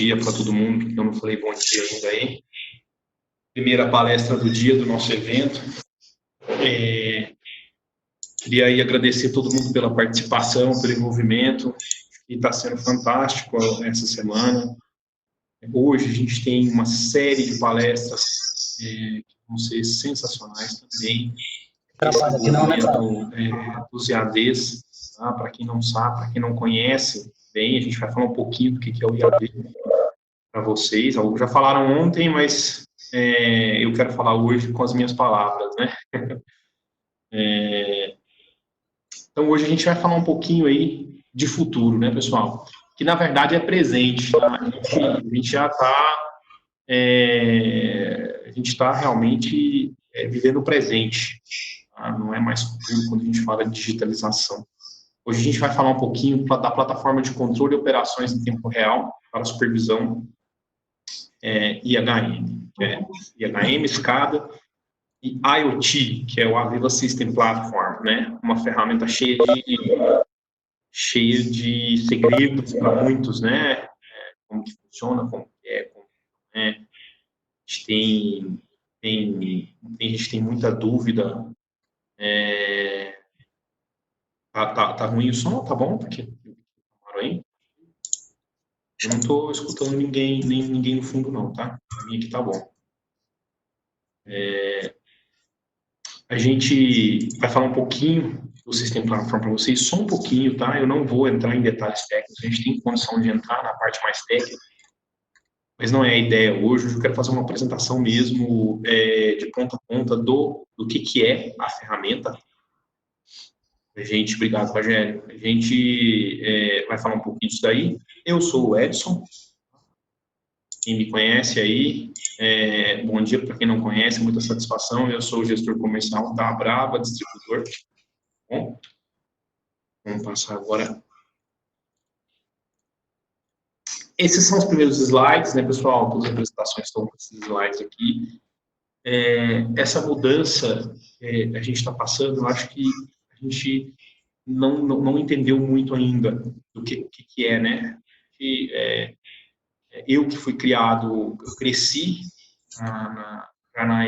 dia para todo mundo, que eu não falei bom dia ainda aí. Primeira palestra do dia do nosso evento. Queria aí agradecer a todo mundo pela participação, pelo envolvimento, e está sendo fantástico essa semana. Hoje a gente tem uma série de palestras que vão ser sensacionais também. Esse envolvimento dos EADs, tá? Para quem não sabe, para quem não conhece bem, a gente vai falar um pouquinho do que é o EAD para vocês. Já falaram ontem, mas eu quero falar hoje com as minhas palavras, né? Então, hoje a gente vai falar um pouquinho aí de futuro, né, pessoal? Que, na verdade, é presente. Tá? A gente já está... a gente está realmente vivendo o presente. Tá? Não é mais futuro quando a gente fala de digitalização. Hoje a gente vai falar um pouquinho da plataforma de controle de operações em tempo real para supervisão IHM, que é IHM, SCADA, e IoT, que é o Aviva System Platform, né? Uma ferramenta cheia de segredos para muitos, né? Como que funciona, como que é. A gente tem muita dúvida. Tá ruim o som? Tá bom? Porque aí eu não estou escutando ninguém, nem ninguém no fundo não, tá? Para mim aqui tá bom. A gente vai falar um pouquinho do System Platform para vocês, só um pouquinho, tá? Eu não vou entrar em detalhes técnicos, a gente tem condição de entrar na parte mais técnica, mas não é a ideia hoje. Eu quero fazer uma apresentação mesmo de ponta a ponta do que é a ferramenta. Obrigado, Rogério. A gente vai falar um pouquinho disso daí. Eu sou o Edson. Quem me conhece aí, bom dia para quem não conhece, muita satisfação. Eu sou o gestor comercial da Brava Distribuidor. Bom, vamos passar agora. Esses são os primeiros slides, né, pessoal? Todas as apresentações estão com esses slides aqui. Essa mudança a gente está passando, eu acho que a gente não entendeu muito ainda do que é, né? Eu que fui criado, eu cresci na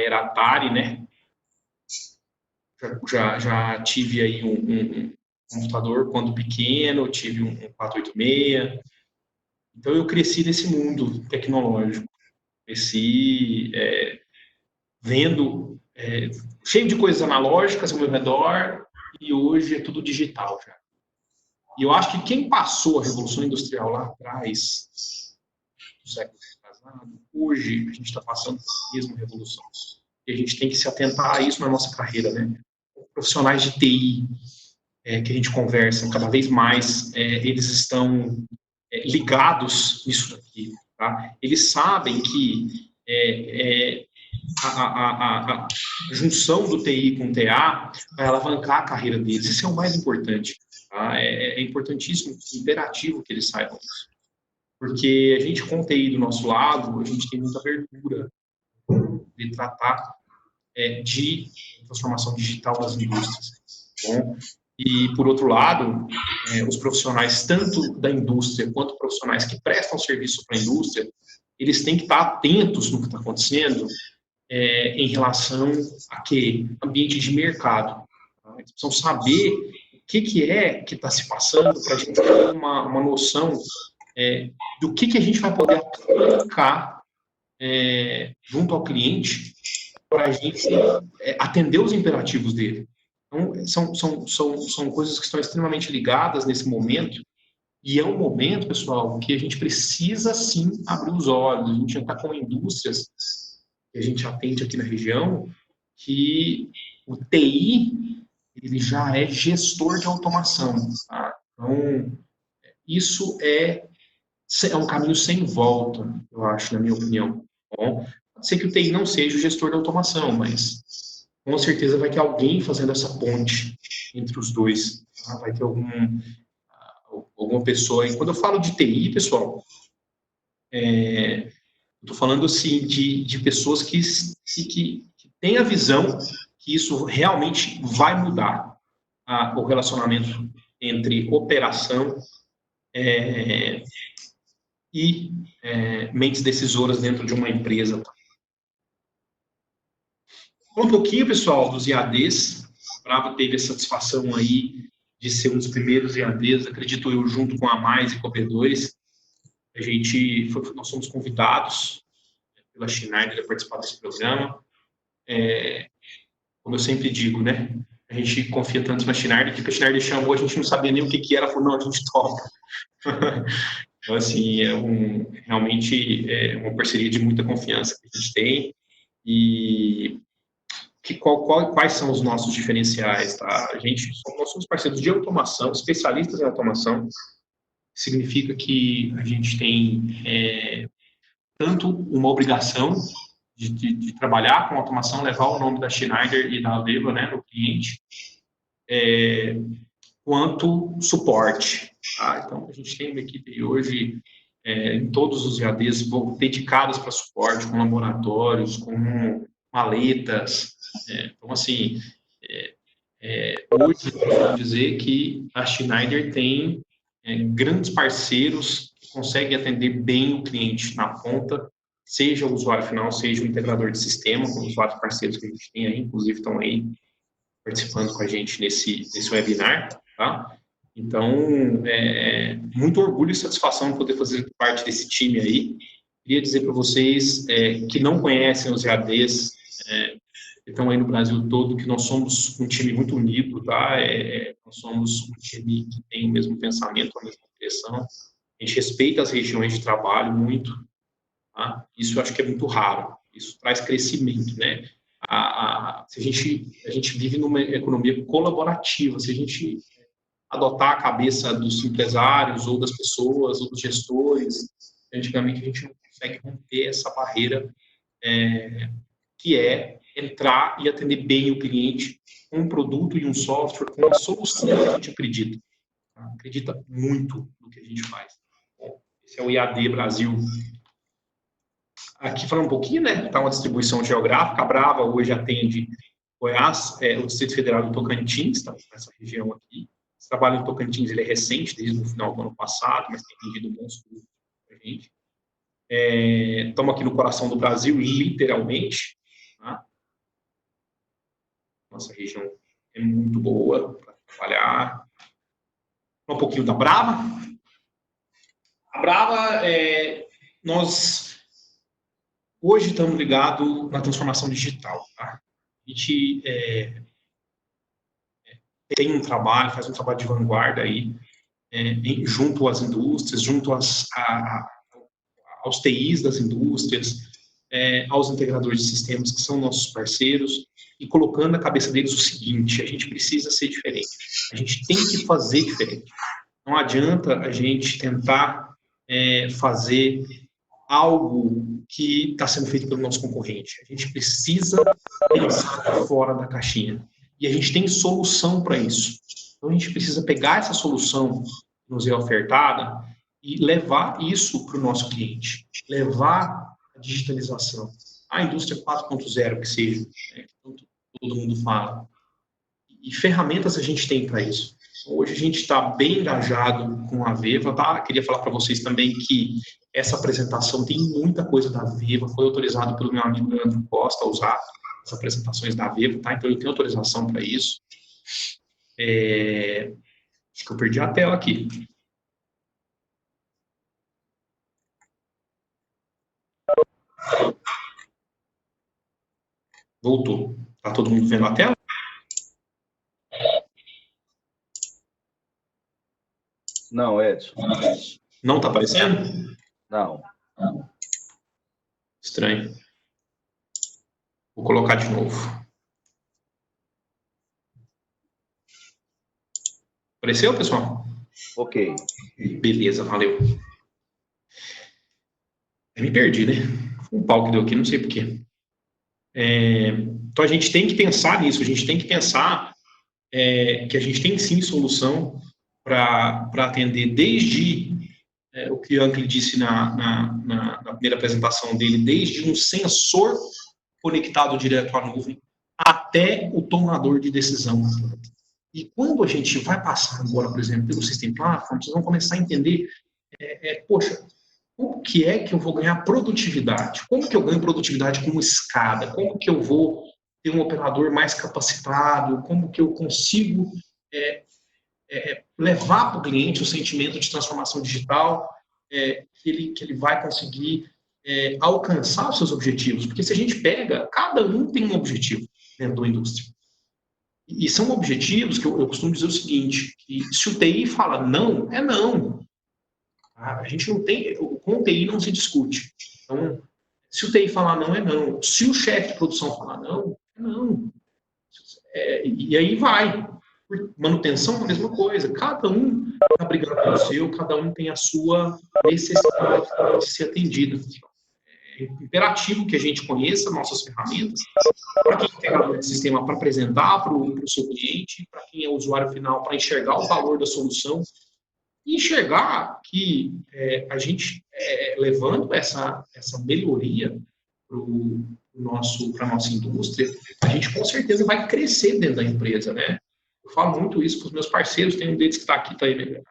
era Atari, né? Já tive aí um computador quando pequeno, tive um 486. Então, eu cresci nesse mundo tecnológico. Cresci vendo, cheio de coisas analógicas ao meu redor, e hoje é tudo digital já. E eu acho que quem passou a Revolução Industrial lá atrás, no século passado, hoje a gente está passando a mesma revolução. E a gente tem que se atentar a isso na nossa carreira, né? Profissionais de TI que a gente conversa cada vez mais, eles estão ligados nisso daqui, tá? Eles sabem que a junção do TI com o TA vai alavancar a carreira deles. Isso é o mais importante. Tá? É importantíssimo, imperativo que eles saibam isso. Porque a gente, com o TI do nosso lado, a gente tem muita abertura de tratar de transformação digital das indústrias. Bom? E, por outro lado, os profissionais, tanto da indústria quanto profissionais que prestam serviço para a indústria, eles têm que estar atentos no que está acontecendo em relação a que ambiente de mercado. Tá? Eles precisam saber o que é que está se passando para a gente ter uma noção do que a gente vai poder aplicar junto ao cliente para a gente atender os imperativos dele. Então, são coisas que estão extremamente ligadas nesse momento, e é um momento, pessoal, que a gente precisa, sim, abrir os olhos. A gente já está com indústrias que a gente atende aqui na região, que o TI, ele já é gestor de automação. Tá? Então, isso é um caminho sem volta, eu acho, na minha opinião. Bom, pode ser que o TI não seja o gestor de automação, mas com certeza vai ter alguém fazendo essa ponte entre os dois. Tá? Vai ter alguma pessoa. E quando eu falo de TI, pessoal, estou falando assim de pessoas que têm a visão que isso realmente vai mudar o relacionamento entre operação e mentes decisoras dentro de uma empresa. Um pouquinho, pessoal, dos IADs. A Brava teve a satisfação aí de ser um dos primeiros IADs, acredito eu, junto com a Mais e com a P2. Nós somos convidados pela Schneider a participar desse programa. Como eu sempre digo, né? A gente confia tanto na Schneider que a Schneider chamou, a gente não sabia nem o que era, falou, não, a gente toca. Então, assim, realmente é uma parceria de muita confiança que a gente tem. E quais são os nossos diferenciais, tá? Nós somos parceiros de automação, especialistas em automação. Significa que a gente tem tanto uma obrigação de trabalhar com automação, levar o nome da Schneider e da Aveva, né, no cliente, quanto suporte. Tá? Então, a gente tem uma equipe hoje em todos os EADs dedicadas para suporte, com laboratórios, com maletas. Então, assim, hoje, eu posso dizer que a Schneider tem grandes parceiros que conseguem atender bem o cliente na ponta, seja o usuário final, seja o integrador de sistema, com os vários parceiros que a gente tem aí, inclusive estão aí participando com a gente nesse webinar, tá? Então, muito orgulho e satisfação de poder fazer parte desse time aí. Queria dizer para vocês que não conhecem os EADs, que estão aí no Brasil todo, que nós somos um time muito unido, tá? Nós somos um time que tem o mesmo pensamento, a mesma direção. A gente respeita as regiões de trabalho muito, tá? Isso eu acho que é muito raro. Isso traz crescimento, né? Se a gente vive numa economia colaborativa, se a gente adotar a cabeça dos empresários ou das pessoas ou dos gestores, antigamente a gente não consegue romper essa barreira que é entrar e atender bem o cliente com um produto e um software, com uma solução que a gente acredita. Tá? Acredita muito no que a gente faz. Bom, esse é o IAD Brasil. Aqui falando um pouquinho, né? Está uma distribuição geográfica. A Brava hoje atende Goiás, o Distrito Federal do Tocantins, tá? Essa região aqui. Esse trabalho em Tocantins ele é recente, desde o final do ano passado, mas tem atendido bons produtos para a gente. Estamos aqui no coração do Brasil, literalmente. Tá? Nossa região é muito boa para trabalhar. Um pouquinho da Brava. A Brava, nós hoje estamos ligados na transformação digital. Tá? A gente tem um trabalho, faz um trabalho de vanguarda aí, junto às indústrias, junto aos TIs das indústrias, aos integradores de sistemas que são nossos parceiros, e colocando na cabeça deles o seguinte: a gente precisa ser diferente, a gente tem que fazer diferente. Não adianta a gente tentar fazer algo que está sendo feito pelo nosso concorrente. A gente precisa pensar fora da caixinha. E a gente tem solução para isso. Então, a gente precisa pegar essa solução que nos é ofertada e levar isso para o nosso cliente. Levar a digitalização. A indústria 4.0, que seja, que todo mundo fala. E ferramentas a gente tem para isso. Hoje a gente está bem engajado com a Aveva, tá? Queria falar para vocês também que essa apresentação tem muita coisa da Aveva, foi autorizado pelo meu amigo Leandro Costa a usar as apresentações da Aveva, tá? Então eu tenho autorização para isso. Acho que eu perdi a tela aqui. Voltou. Tá todo mundo vendo a tela? Não, Edson. Não está aparecendo? Não. Estranho. Vou colocar de novo. Apareceu, pessoal? Ok. Beleza, valeu. Eu me perdi, né? Foi um pau que deu aqui, não sei porquê. Então, a gente tem que pensar nisso, a gente tem que pensar que a gente tem, sim, solução para atender desde o que o Ancle disse na primeira apresentação dele, desde um sensor conectado direto à nuvem até o tomador de decisão. E quando a gente vai passar agora, por exemplo, pelo System Platform, vocês vão começar a entender, poxa, como que é que eu vou ganhar produtividade? Como que eu ganho produtividade como escada? Como que eu vou ter um operador mais capacitado? Como que eu consigo levar para o cliente o sentimento de transformação digital, que ele vai conseguir alcançar os seus objetivos? Porque se a gente pega, cada um tem um objetivo dentro da indústria. E são objetivos que eu costumo dizer o seguinte, que se o TI fala não, é não. A gente não tem, com o TI não se discute. Então, se o TI falar não, é não. Se o chefe de produção falar não, é não. E aí vai. Manutenção é a mesma coisa. Cada um está brigando pelo seu, cada um tem a sua necessidade de ser atendido. É imperativo que a gente conheça nossas ferramentas, para quem é integrador de sistema, para apresentar para o seu cliente, para quem é usuário final, para enxergar o valor da solução, e enxergar que a gente, levando essa melhoria para a nossa indústria, a gente com certeza vai crescer dentro da empresa, né? Eu falo muito isso com os meus parceiros, tem um deles que está aqui,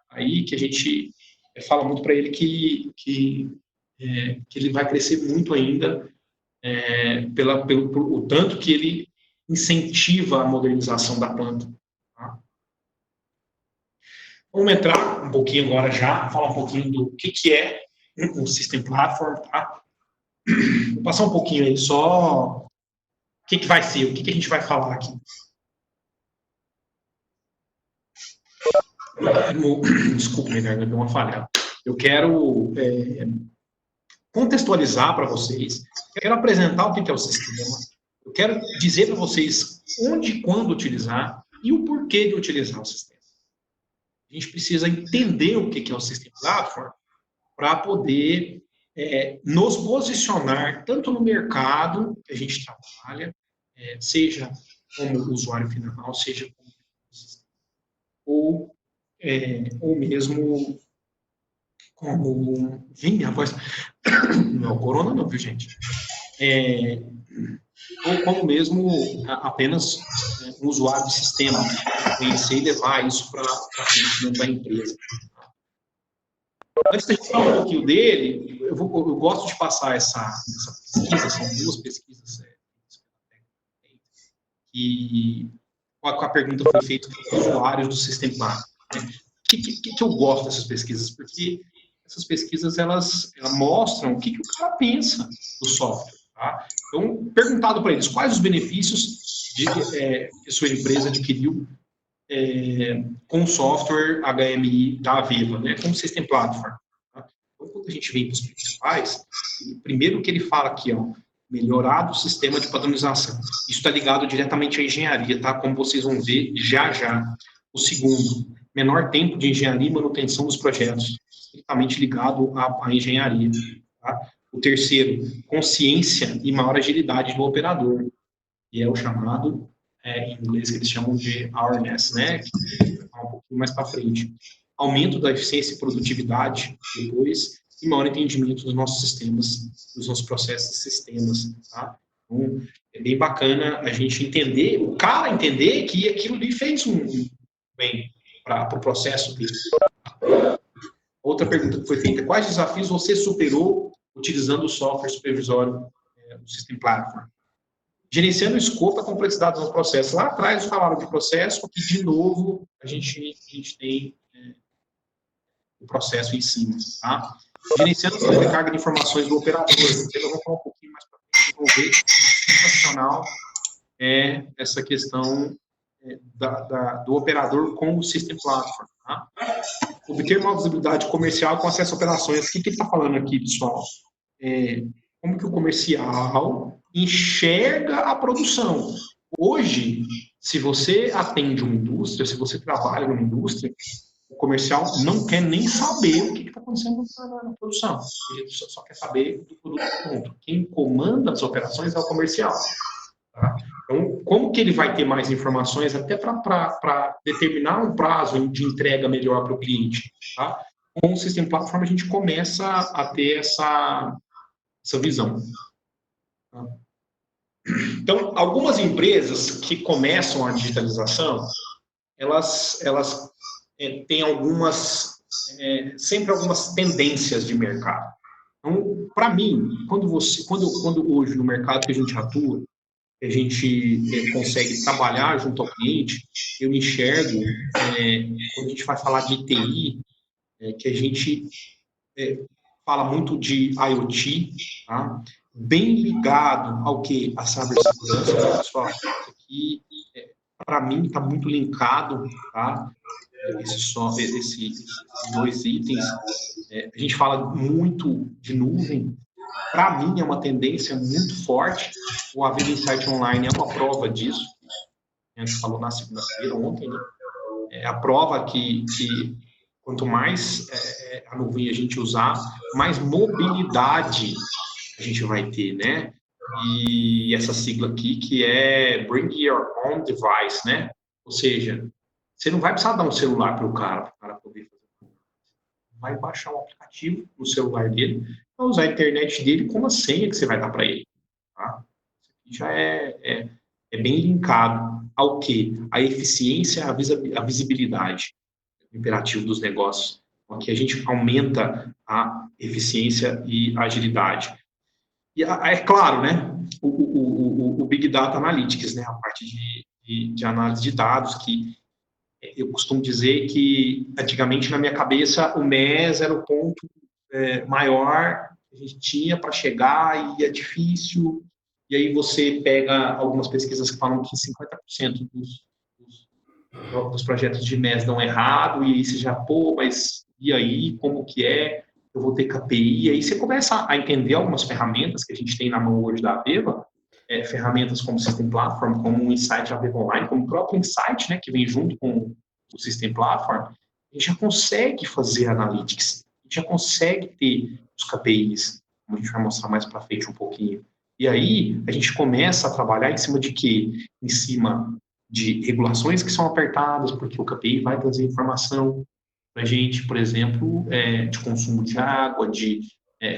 aí, que a gente fala muito para ele que ele vai crescer muito ainda, pelo tanto que ele incentiva a modernização da planta. Tá? Vamos entrar um pouquinho agora já, falar um pouquinho do que é o System Platform, tá? Vou passar um pouquinho aí só o que vai ser, o que a gente vai falar aqui. Desculpa, minha garganta deu uma falhada. Eu quero contextualizar para vocês, eu quero apresentar o que é o sistema, eu quero dizer para vocês onde e quando utilizar e o porquê de utilizar o sistema. A gente precisa entender o que é o System Platform para poder nos posicionar tanto no mercado que a gente trabalha, seja como usuário final, seja como ou mesmo como... Vim, minha voz... Não é o corona não, viu, gente? Ou como mesmo apenas um usuário de sistema, conhecer e levar isso para frente dentro da empresa. Antes da gente falar um pouquinho dele, eu gosto de passar essa pesquisa, são duas pesquisas que a pergunta foi feita para os usuários do sistema. Né? Que eu gosto dessas pesquisas? Porque essas pesquisas, elas mostram o que o cara pensa do software. Tá? Então, perguntado para eles quais os benefícios que sua empresa adquiriu com o software HMI da Aveva, né, como System Platform. Tá? Então, quando a gente vem para os principais, primeiro que ele fala aqui, ó, melhorado o sistema de padronização. Isso está ligado diretamente à engenharia, tá? Como vocês vão ver já já. O segundo, menor tempo de engenharia e manutenção dos projetos, estritamente ligado à engenharia. Tá? O terceiro, consciência e maior agilidade do operador, que é o chamado, em inglês, que eles chamam de awareness, né? Que vai falar um pouquinho mais para frente. Aumento da eficiência e produtividade, depois, e maior entendimento dos nossos sistemas, dos nossos processos e sistemas, tá? Então, é bem bacana a gente entender, o cara entender que aquilo ali fez um bem para o processo dele. Outra pergunta que foi feita, quais desafios você superou utilizando o software supervisório do System Platform? Gerenciando o escopo e a complexidade dos processos. Lá atrás falaram de processo, aqui de novo a gente tem o processo em cima, tá? Gerenciando a sobrecarga de informações do operador. Vocês vão falar um pouquinho mais para frente, vão ver sensacional essa questão do operador com o System Platform. Tá? Obter uma visibilidade comercial com acesso a operações. O que ele está falando aqui, pessoal? Como que o comercial enxerga a produção. Hoje, se você atende uma indústria, se você trabalha numa indústria, o comercial não quer nem saber o que está acontecendo na produção. Ele só quer saber do produto pronto. Quem comanda as operações é o comercial. Tá? Então, como que ele vai ter mais informações até para determinar um prazo de entrega melhor para o cliente? Tá? Com o System Platform, a gente começa a ter essa visão. Tá? Então, algumas empresas que começam a digitalização, elas têm sempre algumas tendências de mercado. Então, para mim, quando hoje no mercado que a gente atua, que a gente consegue trabalhar junto ao cliente, eu enxergo, quando a gente vai falar de TI, que a gente fala muito de IoT, tá? Bem ligado ao que? A cibersegurança, né, pessoal? Isso aqui, para mim, está muito linkado, tá? Esses dois itens. A gente fala muito de nuvem. Para mim, é uma tendência muito forte. O Aveda Insight Online é uma prova disso. A gente falou na segunda-feira, ontem, né? É a prova que quanto mais a nuvem a gente usar, mais mobilidade a gente vai ter, né? E essa sigla aqui, que é Bring Your Own Device, né? Ou seja, você não vai precisar dar um celular para o cara poder fazer. Vai baixar um aplicativo no celular dele, vai usar a internet dele como a senha que você vai dar para ele. Tá? Isso aqui já é bem linkado ao quê? A eficiência, a visibilidade, o imperativo dos negócios. Aqui a gente aumenta a eficiência e a agilidade. E é claro, né, o Big Data Analytics, né, a parte de análise de dados, que eu costumo dizer que, antigamente, na minha cabeça, o MES era o ponto maior que a gente tinha para chegar e é difícil. E aí você pega algumas pesquisas que falam que 50% dos projetos de MES dão errado, e aí você já, pô, mas e aí, como que é? Eu vou ter KPI, e aí você começa a entender algumas ferramentas que a gente tem na mão hoje da Aveva, ferramentas como o System Platform, como o Insight Aveva Online, como o próprio Insight, né, que vem junto com o System Platform. A gente já consegue fazer analytics, a gente já consegue ter os KPIs, como a gente vai mostrar mais para frente um pouquinho. E aí, a gente começa a trabalhar em cima de quê? Em cima de regulações que são apertadas, porque o KPI vai trazer informação para a gente, por exemplo, de consumo de água,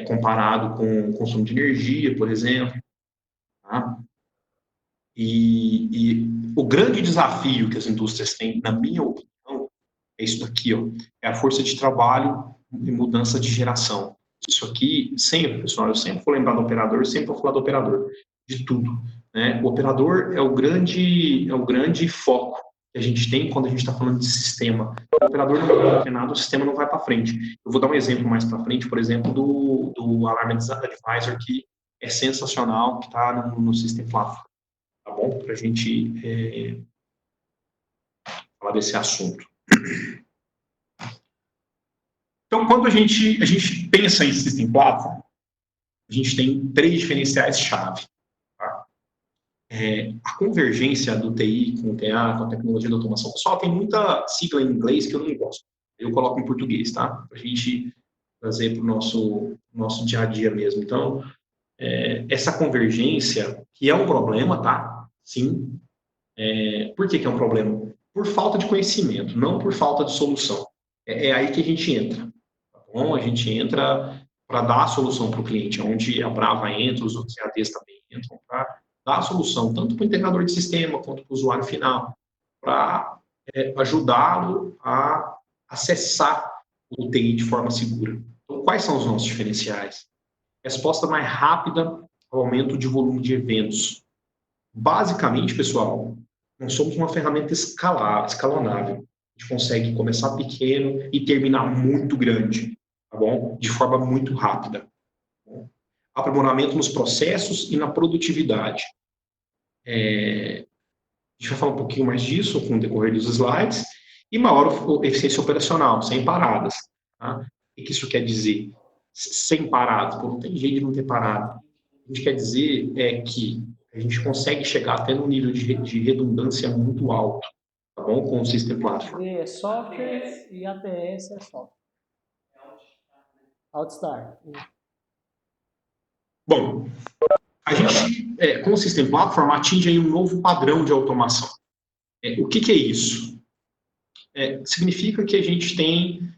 comparado com o consumo de energia, por exemplo. Tá? E o grande desafio que as indústrias têm, na minha opinião, é isso daqui, ó, é a força de trabalho e mudança de geração. Isso aqui, sempre, pessoal, eu sempre vou lembrar do operador, sempre vou falar do operador, de tudo. Né? O operador é o grande foco que a gente tem quando a gente está falando de sistema. O operador não está treinado, o sistema não vai para frente. Eu vou dar um exemplo mais para frente, por exemplo, do Alarm Advisor, que é sensacional, que está no System Platform. Tá bom? Para a gente falar desse assunto. Então, quando a gente pensa em System Platform, a gente tem 3 diferenciais-chave. Tá? A convergência do TI com o TA, com a tecnologia da automação. Pessoal, tem muita sigla em inglês que eu não gosto. Eu coloco em português, tá? Para a gente trazer para o nosso dia a dia mesmo. Então, essa convergência, que é um problema, tá? Sim. Por que é um problema? Por falta de conhecimento, não por falta de solução. É aí que a gente entra. Tá bom? A gente entra para dar a solução para o cliente, onde a Brava entra, os outros EADs também entram para dar a solução, tanto para o integrador de sistema quanto para o usuário final, para ajudá-lo a acessar o TI de forma segura. Então, quais são os nossos diferenciais? Resposta mais rápida ao aumento de volume de eventos. Basicamente, pessoal, nós somos uma ferramenta escalonável. A gente consegue começar pequeno e terminar muito grande, tá bom? De forma muito rápida. Tá bom? Aprimoramento nos processos e na produtividade. A gente vai falar um pouquinho mais disso com o decorrer dos slides. E maior eficiência operacional, sem paradas. Tá? O que isso quer dizer? Sem paradas. Pô, não tem jeito de não ter parada. O que a gente quer dizer é que a gente consegue chegar até num nível de redundância muito alto, tá bom? Com o System Platform. É software e ATS é software. Outstar. Bom, a gente, com o System Platform, atinge aí um novo padrão de automação. O que é isso? Significa que a gente tem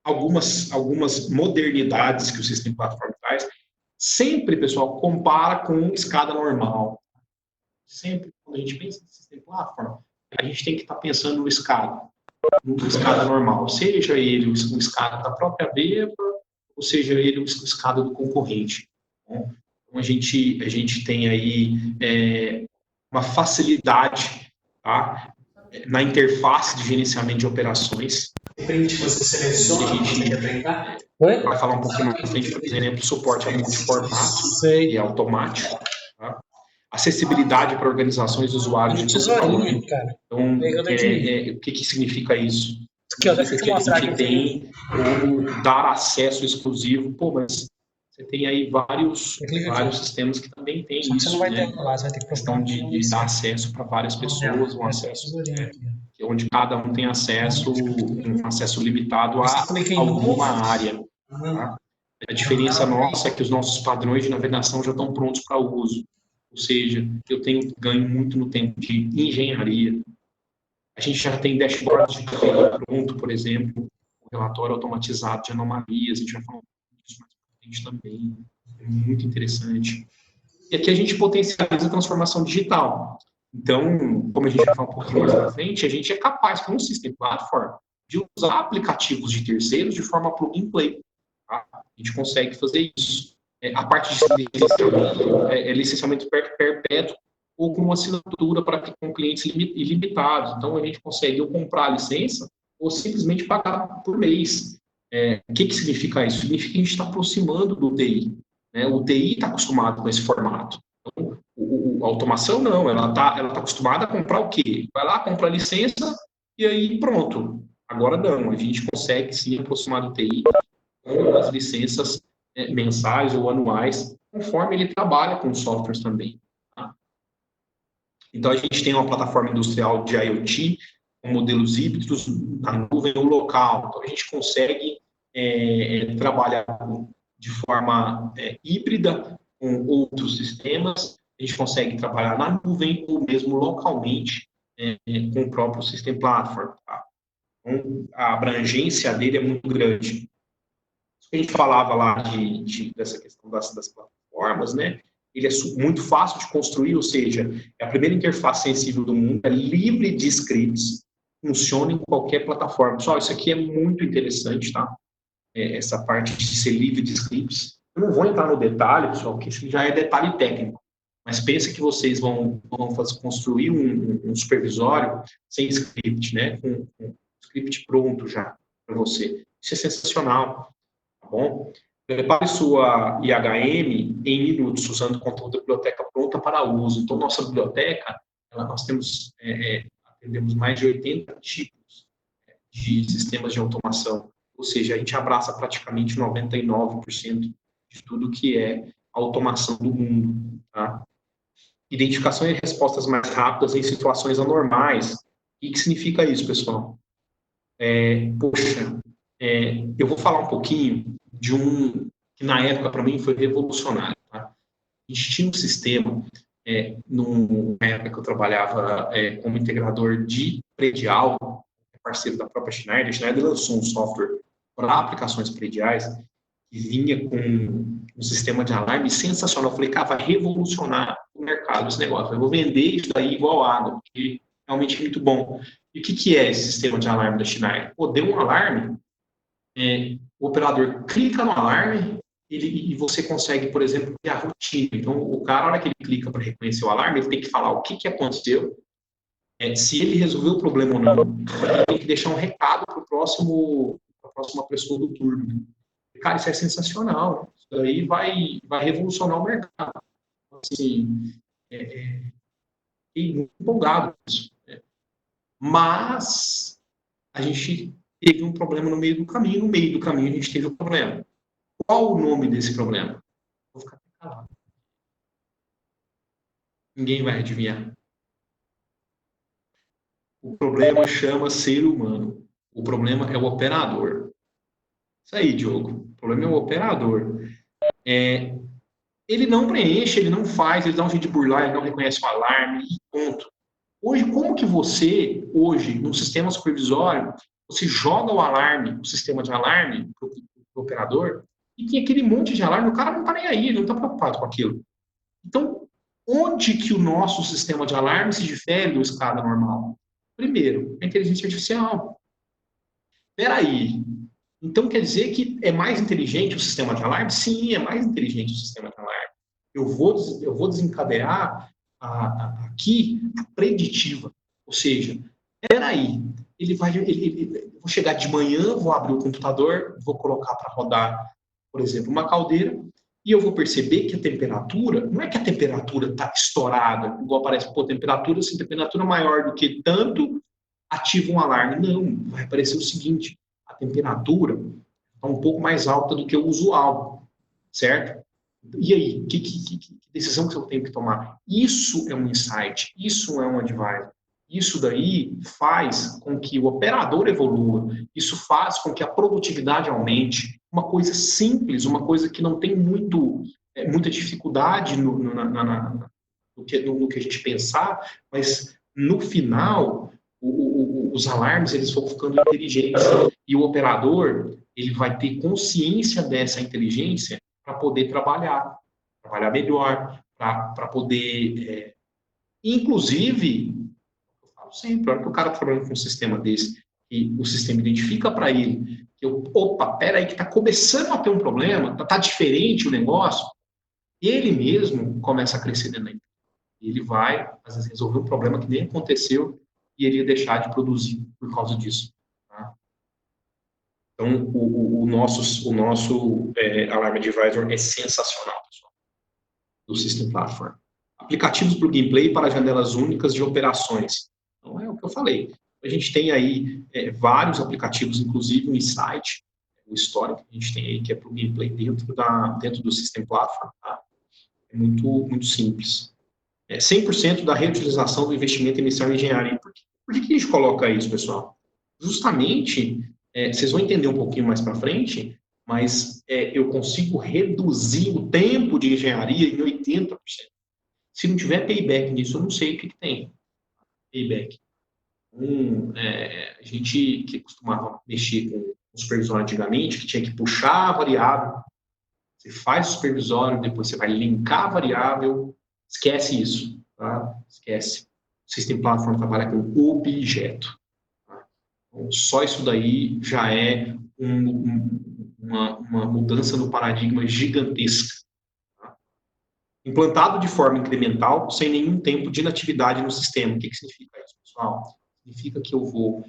algumas modernidades que o System Platform traz. Sempre, pessoal, compara com escada normal. Sempre, quando a gente pensa em System Platform, a gente tem que estar pensando no escada. numa escada normal, seja ele uma escada da própria Veva, ou seja ele uma escada do concorrente. Né? Então, a gente tem aí uma facilidade, tá? Na interface de gerenciamento de operações. O print você seleciona, a gente vai falar um pouquinho mais na frente, por exemplo, suporte a multiformato e automático. Tá? Acessibilidade para organizações de usuários de todo tamanho. Então, o que significa isso? Significa que a gente tem como dar acesso exclusivo. Pô, mas você tem aí vários sistemas que também têm isso, né? Questão de dar acesso para várias pessoas, um acesso onde cada um tem acesso, um acesso limitado a alguma área. Tá? A diferença nossa é que os nossos padrões de navegação já estão prontos para o uso. Ou seja, eu tenho ganho muito no tempo de engenharia. A gente já tem dashboards de TI pronto, por exemplo, um relatório automatizado de anomalias, a gente vai falar disso mais pra frente também, é muito interessante. E aqui a gente potencializa a transformação digital. Então, como a gente vai falar um pouquinho mais pra frente, a gente é capaz, com um System Platform, de usar aplicativos de terceiros de forma plug and play. Tá? A gente consegue fazer isso. A parte de licenciamento é licenciamento perpétuo ou com uma assinatura com clientes ilimitados. Então, a gente consegue ou comprar a licença ou simplesmente pagar por mês. O que significa isso? Significa que a gente está aproximando do TI. Né? O TI está acostumado com esse formato. Então, a automação não, ela tá acostumada a comprar o quê? Vai lá, compra a licença e aí pronto. Agora não, a gente consegue sim aproximar do TI com as licenças mensais ou anuais, conforme ele trabalha com softwares também. Tá? Então, a gente tem uma plataforma industrial de IoT, com modelos híbridos na nuvem ou local. Então, a gente consegue trabalhar de forma híbrida com outros sistemas, a gente consegue trabalhar na nuvem ou mesmo localmente com o próprio System Platform. Tá? Então, a abrangência dele é muito grande. A gente falava lá dessa questão das plataformas, né? Ele é muito fácil de construir, ou seja, é a primeira interface sensível do mundo, é livre de scripts, funciona em qualquer plataforma. Pessoal, isso aqui é muito interessante, tá? Essa parte de ser livre de scripts. Eu não vou entrar no detalhe, pessoal, porque isso já é detalhe técnico, mas pensa que vocês vão construir um supervisório sem script, né? Com um script pronto já para você. Isso é sensacional. Tá bom? Prepare sua IHM em minutos, usando o conteúdo da biblioteca pronta para uso. Então, nossa biblioteca, nós atendemos mais de 80 tipos de sistemas de automação. Ou seja, a gente abraça praticamente 99% de tudo que é automação do mundo. Tá? Identificação e respostas mais rápidas em situações anormais. O que significa isso, pessoal? Eu vou falar um pouquinho de um que na época para mim foi revolucionário. Tá? A gente tinha um sistema, na época que eu trabalhava como integrador de predial, parceiro da própria Schneider. A Schneider lançou um software para aplicações prediais que vinha com um sistema de alarme sensacional. Eu falei, cara, vai revolucionar o mercado esse negócio. Eu vou vender isso daí igual água, porque realmente é muito bom. E o que é esse sistema de alarme da Schneider? Pô, deu um alarme, o operador clica no alarme e você consegue, por exemplo, ter a rotina. Então, o cara, na hora que ele clica para reconhecer o alarme, ele tem que falar o que aconteceu, se ele resolveu o problema ou não. Ele tem que deixar um recado para a próxima pessoa do turno. Cara, isso é sensacional. Isso daí vai revolucionar o mercado. Assim, fiquei muito empolgado com isso. Mas a gente teve um problema no meio do caminho. No meio do caminho a gente teve um problema. Qual o nome desse problema? Vou ficar calado. Ninguém vai adivinhar. O problema chama ser humano. O problema é o operador. Isso aí, Diogo. O problema é o operador. Ele não preenche, ele não faz, ele dá um jeito de burlar, ele não reconhece o alarme e ponto. Hoje, como que você, no sistema supervisório, você joga o alarme, o sistema de alarme para o operador, e tem aquele monte de alarme, o cara não está nem aí, ele não está preocupado com aquilo. Então, onde que o nosso sistema de alarme se difere do escada normal? Primeiro, a inteligência artificial. peraí, então quer dizer que é mais inteligente o sistema de alarme? Sim, é mais inteligente o sistema de alarme. Eu vou desencadear aqui a preditiva. Ou seja, peraí, vou chegar de manhã, vou abrir o computador, vou colocar para rodar, por exemplo, uma caldeira, e eu vou perceber que a temperatura, não é que a temperatura está estourada, igual aparece, temperatura, se temperatura maior do que tanto, ativa um alarme. Não, vai aparecer o seguinte, a temperatura está um pouco mais alta do que o usual, certo? E aí, que decisão que eu tenho que tomar? Isso é um insight, isso é um advisor. Isso daí faz com que o operador evolua, isso faz com que a produtividade aumente. Uma coisa simples, uma coisa que não tem muita dificuldade no que a gente pensar, mas no final, os alarmes eles vão ficando inteligentes e o operador ele vai ter consciência dessa inteligência para poder trabalhar melhor, para poder, inclusive, eu falo sempre, a hora que o cara está trabalhando com um sistema desse, e o sistema identifica para ele que, opa, pera aí que está começando a ter um problema, está diferente o negócio, ele mesmo começa a crescer dentro da empresa. Ele vai, às vezes, resolver um problema que nem aconteceu e ele ia deixar de produzir por causa disso. Tá? Então, o nosso Alarm Advisor é sensacional, pessoal, do System Platform. Aplicativos plug and play para janelas únicas de operações. Então, é o que eu falei. A gente tem aí vários aplicativos, inclusive o Insight, o histórico que a gente tem aí, que é plug and play dentro do System Platform. Tá? É muito simples. 100% da reutilização do investimento inicial em engenharia. Por que a gente coloca isso, pessoal? Justamente, vocês vão entender um pouquinho mais para frente, mas eu consigo reduzir o tempo de engenharia em 80%. Se não tiver payback nisso, eu não sei o que tem. Payback. A gente que costumava mexer com o supervisório antigamente, que tinha que puxar a variável, você faz o supervisório, depois você vai linkar a variável, esquece isso, tá? Esquece. O System Platform trabalha com objeto. Tá? Então, só isso daí já é uma mudança no paradigma gigantesca. Tá? Implantado de forma incremental, sem nenhum tempo de inatividade no sistema. O que significa isso, pessoal? Significa que eu vou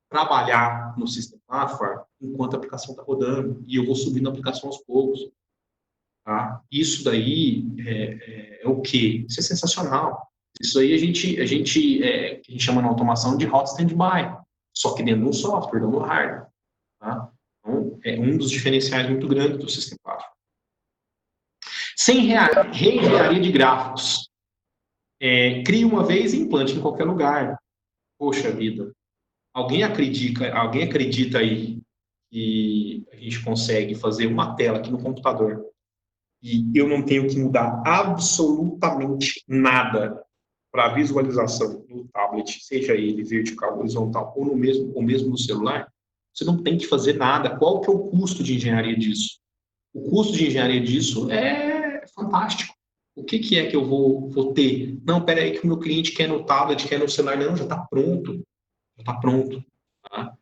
trabalhar no System Platform enquanto a aplicação está rodando, e eu vou subindo a aplicação aos poucos. Tá? Isso daí é o quê? Isso é sensacional. Isso aí a gente chama na automação de hot standby, só que dentro do software, dentro do hardware. Tá? Então, é um dos diferenciais muito grandes do System Platform. Sem reengenharia de gráficos. Crie uma vez e implante em qualquer lugar. Poxa vida. Alguém acredita aí que a gente consegue fazer uma tela aqui no computador e eu não tenho que mudar absolutamente nada para a visualização no tablet, seja ele vertical, horizontal ou mesmo no celular? Você não tem que fazer nada. Qual que é o custo de engenharia disso? O custo de engenharia disso é fantástico. O que é que eu vou ter? Não, peraí que o meu cliente quer no tablet, quer no celular. Não, já está pronto. Já está pronto. Tá?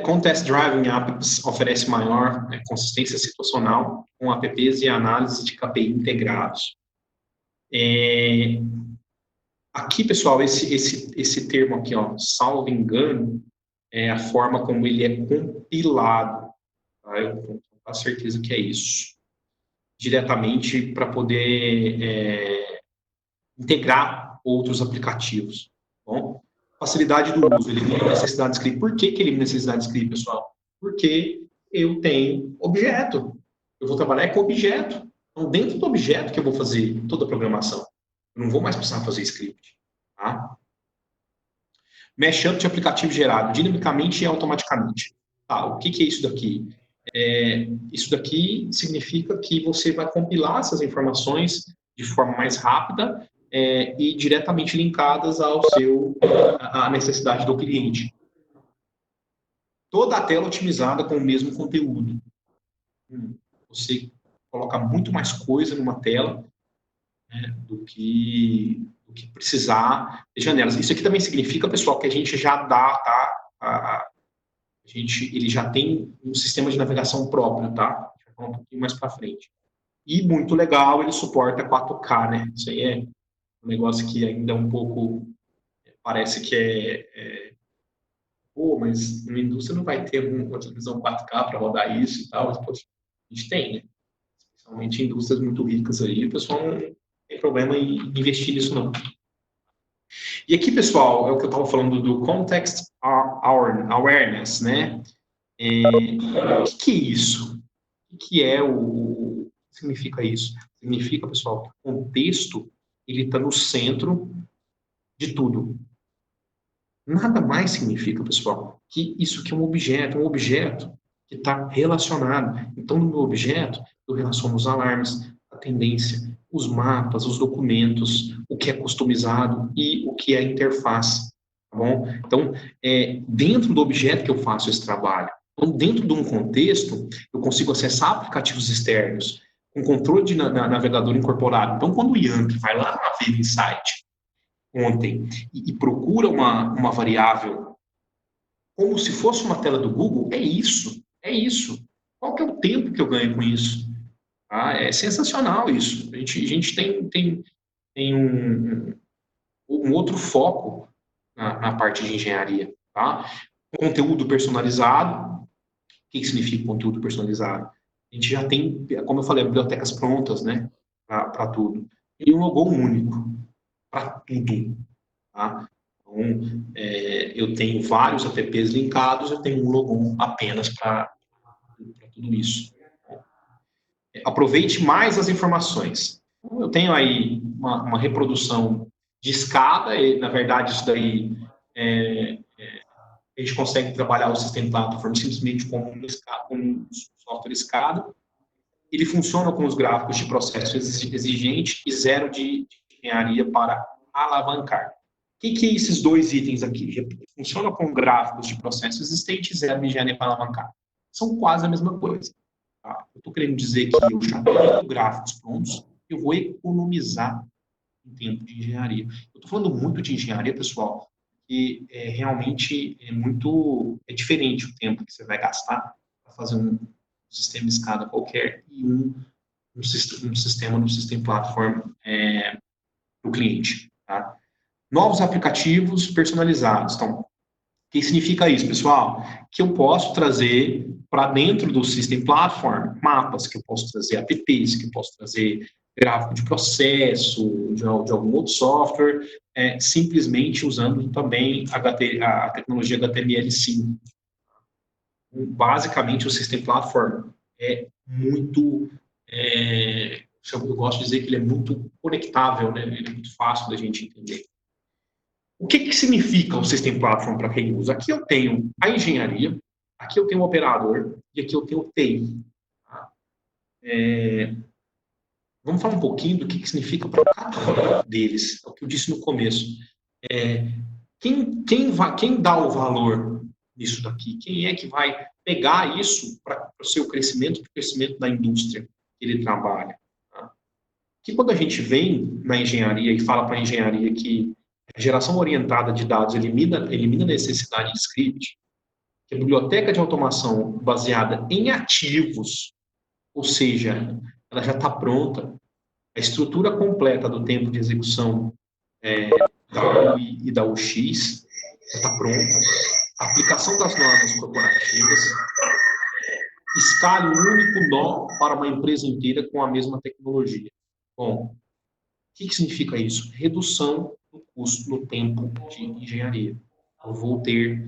Contest Driving Apps oferece maior consistência situacional com apps e análise de KPI integrados. Aqui, pessoal, esse termo aqui, ó, salvo engano, é a forma como ele é compilado. Tá? Eu tenho a certeza que é isso. Diretamente para poder integrar outros aplicativos. Bom? Facilidade do uso, elimina a necessidade de script. Por que elimina a necessidade de script, pessoal? Porque eu tenho objeto. Eu vou trabalhar com objeto. Então, dentro do objeto que eu vou fazer toda a programação. Eu não vou mais precisar fazer script. Tá? Mashup de aplicativo gerado dinamicamente e automaticamente. Tá, o que é isso daqui? Isso daqui significa que você vai compilar essas informações de forma mais rápida e diretamente linkadas à necessidade do cliente. Toda a tela otimizada com o mesmo conteúdo. Você coloca muito mais coisa numa tela, né, do que do que precisar de janelas. Isso aqui também significa, pessoal, que a gente já dá, tá? Ele já tem um sistema de navegação próprio, tá? Vou falar um pouquinho mais para frente. E muito legal, ele suporta 4K, né? Isso aí é um negócio que ainda é um pouco, parece que mas na indústria não vai ter uma televisão 4K para rodar isso e tal. Mas, pô, a gente tem, né? Especialmente em indústrias muito ricas aí, o pessoal não tem problema em investir nisso, não. E aqui, pessoal, é o que eu estava falando do Context Awareness, né? O que é isso? O que significa isso? Significa, pessoal, que o contexto ele está no centro de tudo. Nada mais significa, pessoal, que isso aqui é um objeto que está relacionado. Então, no meu objeto, eu relaciono os alarmes, a tendência, os mapas, os documentos, o que é customizado e o que é interface, tá bom? Então, dentro do objeto que eu faço esse trabalho. Então, dentro de um contexto, eu consigo acessar aplicativos externos com controle de navegador incorporado. Então, quando o Yankee vai lá na Web Insight ontem e procura uma variável como se fosse uma tela do Google, é isso. Qual que é o tempo que eu ganho com isso? É sensacional isso. A gente tem um outro foco na parte de engenharia. Tá? Conteúdo personalizado. O que significa conteúdo personalizado? A gente já tem, como eu falei, bibliotecas prontas, né, para tudo. E um logo único para tudo. Tá? Então, eu tenho vários apps linkados, eu tenho um logo apenas para tudo isso. Aproveite mais as informações. Eu tenho aí uma reprodução de escada, e, na verdade, isso daí a gente consegue trabalhar o System Platform simplesmente com um software escada. Ele funciona com os gráficos de processo exigente e zero de engenharia para alavancar. O que é esses dois itens aqui? Funciona com gráficos de processo existente e zero de engenharia para alavancar. São quase a mesma coisa. Tá? Eu estou querendo dizer que eu já tenho gráficos prontos, eu vou economizar em tempo de engenharia. Eu estou falando muito de engenharia, pessoal, que realmente é diferente o tempo que você vai gastar para fazer um sistema escada qualquer e um sistema no System Platform do cliente. Tá? Novos aplicativos personalizados. Então, o que significa isso, pessoal? Que eu posso trazer para dentro do System Platform mapas, que eu posso trazer apps, que eu posso trazer gráfico de processo, de algum outro software, simplesmente usando também a tecnologia HTML5. Basicamente, o System Platform é muito... eu gosto de dizer que ele é muito conectável, né? Ele é muito fácil da gente entender. O que significa o System Platform para quem usa? Aqui eu tenho a engenharia, aqui eu tenho o operador e aqui eu tenho o TI. Tá? Vamos falar um pouquinho do que significa para cada um deles. É o que eu disse no começo. Quem dá o valor nisso daqui? Quem é que vai pegar isso para o seu crescimento, para o crescimento da indústria que ele trabalha? Tá? Que quando a gente vem na engenharia e fala para a engenharia que a geração orientada de dados elimina a necessidade de script, que a biblioteca de automação baseada em ativos, ou seja, ela já está pronta, a estrutura completa do tempo de execução da UI e da UX já está pronta, a aplicação das normas corporativas, escala um único nó para uma empresa inteira com a mesma tecnologia. Bom, o que significa isso? Redução do custo no tempo de engenharia. Eu vou ter,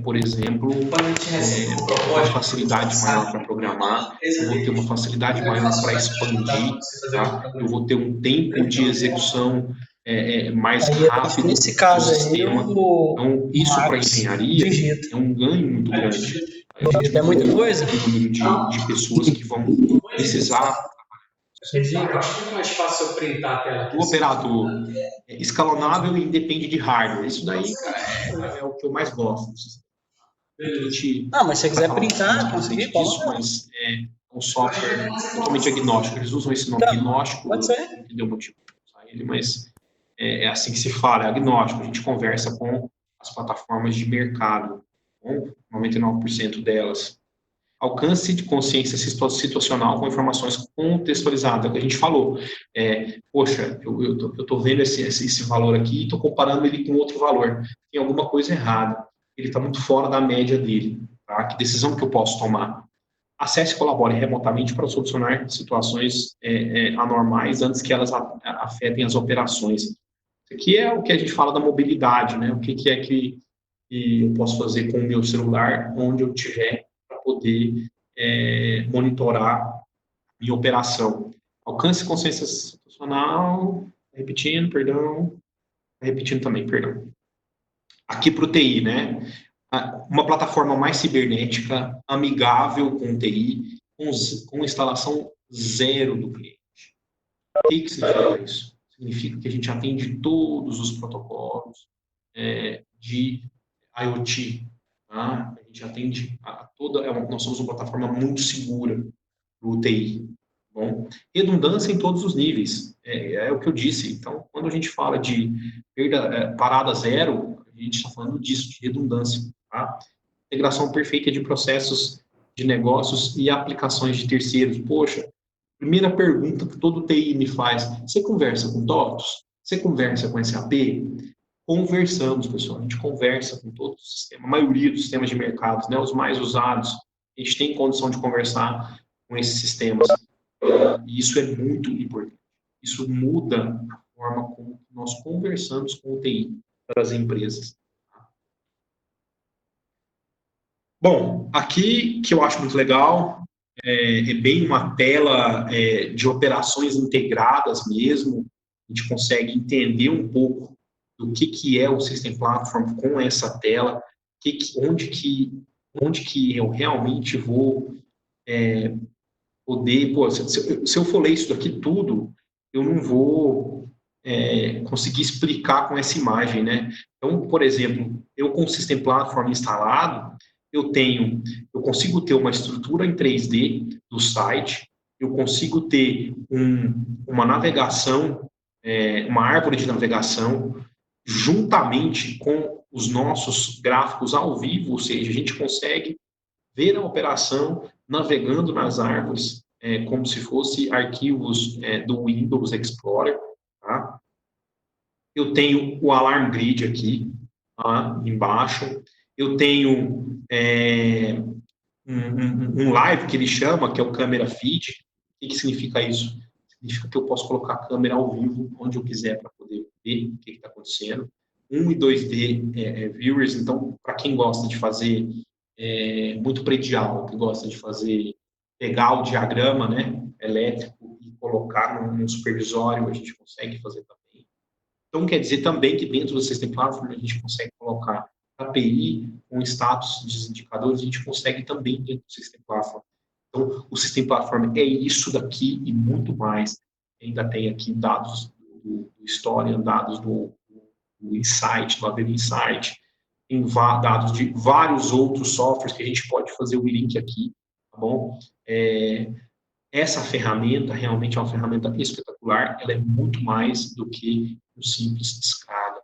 por exemplo, uma facilidade maior para programar, eu vou ter uma facilidade maior para expandir, tá? Eu vou ter um tempo de execução mais rápido nesse caso do sistema. Então, isso para a engenharia é um ganho muito grande. A gente é muita coisa. O número de pessoas que vão precisar. Eu acho muito mais fácil eu printar a tela aqui. O operador escalonável e independe de hardware. Isso daí, cara, é o que eu mais gosto. Mas se você quiser printar, conseguir, mas é um software totalmente agnóstico. Eles usam esse nome agnóstico. Pode ser. Entendeu o motivo de usar ele, mas é assim que se fala, é agnóstico, a gente conversa com as plataformas de mercado, com 99% delas. Alcance de consciência situacional com informações contextualizadas, é o que a gente falou. Poxa, eu estou vendo esse valor aqui e estou comparando ele com outro valor. Tem alguma coisa errada. Ele está muito fora da média dele. Tá? Que decisão que eu posso tomar? Acesse e colabore remotamente para solucionar situações anormais antes que elas afetem as operações. Isso aqui é o que a gente fala da mobilidade, né? O que é que eu posso fazer com o meu celular, onde eu estiver, para poder monitorar minha operação. Alcance consciência situacional, repetindo também, perdão. Aqui para o TI, né? Uma plataforma mais cibernética, amigável com o TI, com instalação zero do cliente. O que significa isso? Significa que a gente atende todos os protocolos de IoT. Tá? A gente atende nós somos uma plataforma muito segura para o TI. Bom, redundância em todos os níveis, é o que eu disse. Então, quando a gente fala de parada zero, a gente está falando disso, de redundância. Tá? Integração perfeita de processos de negócios e aplicações de terceiros. Poxa, primeira pergunta que todo TI me faz: você conversa com TOTOS? Você conversa com SAP? Conversamos, pessoal. A gente conversa com todo o sistema, a maioria dos sistemas de mercado, né, os mais usados. A gente tem condição de conversar com esses sistemas. E isso é muito importante. Isso muda a forma como nós conversamos com o TI das empresas. Bom, aqui que eu acho muito legal, é bem uma tela de operações integradas mesmo. A gente consegue entender um pouco do que é o System Platform com essa tela, onde que eu realmente vou poder... Pô, se eu for ler isso daqui tudo, eu não vou conseguir explicar com essa imagem, né? Então, por exemplo, eu com o System Platform instalado, eu consigo ter uma estrutura em 3D do site, eu consigo ter uma navegação, uma árvore de navegação, juntamente com os nossos gráficos ao vivo, ou seja, a gente consegue ver a operação navegando nas árvores, como se fosse arquivos do Windows Explorer. Tá? Eu tenho o Alarm Grid aqui, tá? Embaixo. Eu tenho um live que ele chama, que é o câmera feed. O que significa isso? Significa que eu posso colocar a câmera ao vivo onde eu quiser para poder ver o que está acontecendo. 1 e 2D viewers, então, para quem gosta de fazer muito predial, que gosta de pegar o diagrama, né, elétrico e colocar num supervisório, a gente consegue fazer também. Então, quer dizer também que dentro do System Platform a gente consegue colocar API com status de indicadores, a gente consegue também dentro do System Platform. Então, o System Platform é isso daqui e muito mais. Ainda tem aqui dados do Historian, dados do Insight, do AVM Insight, tem dados de vários outros softwares que a gente pode fazer o link aqui, tá bom? Essa ferramenta realmente é uma ferramenta espetacular, ela é muito mais do que um simples escada.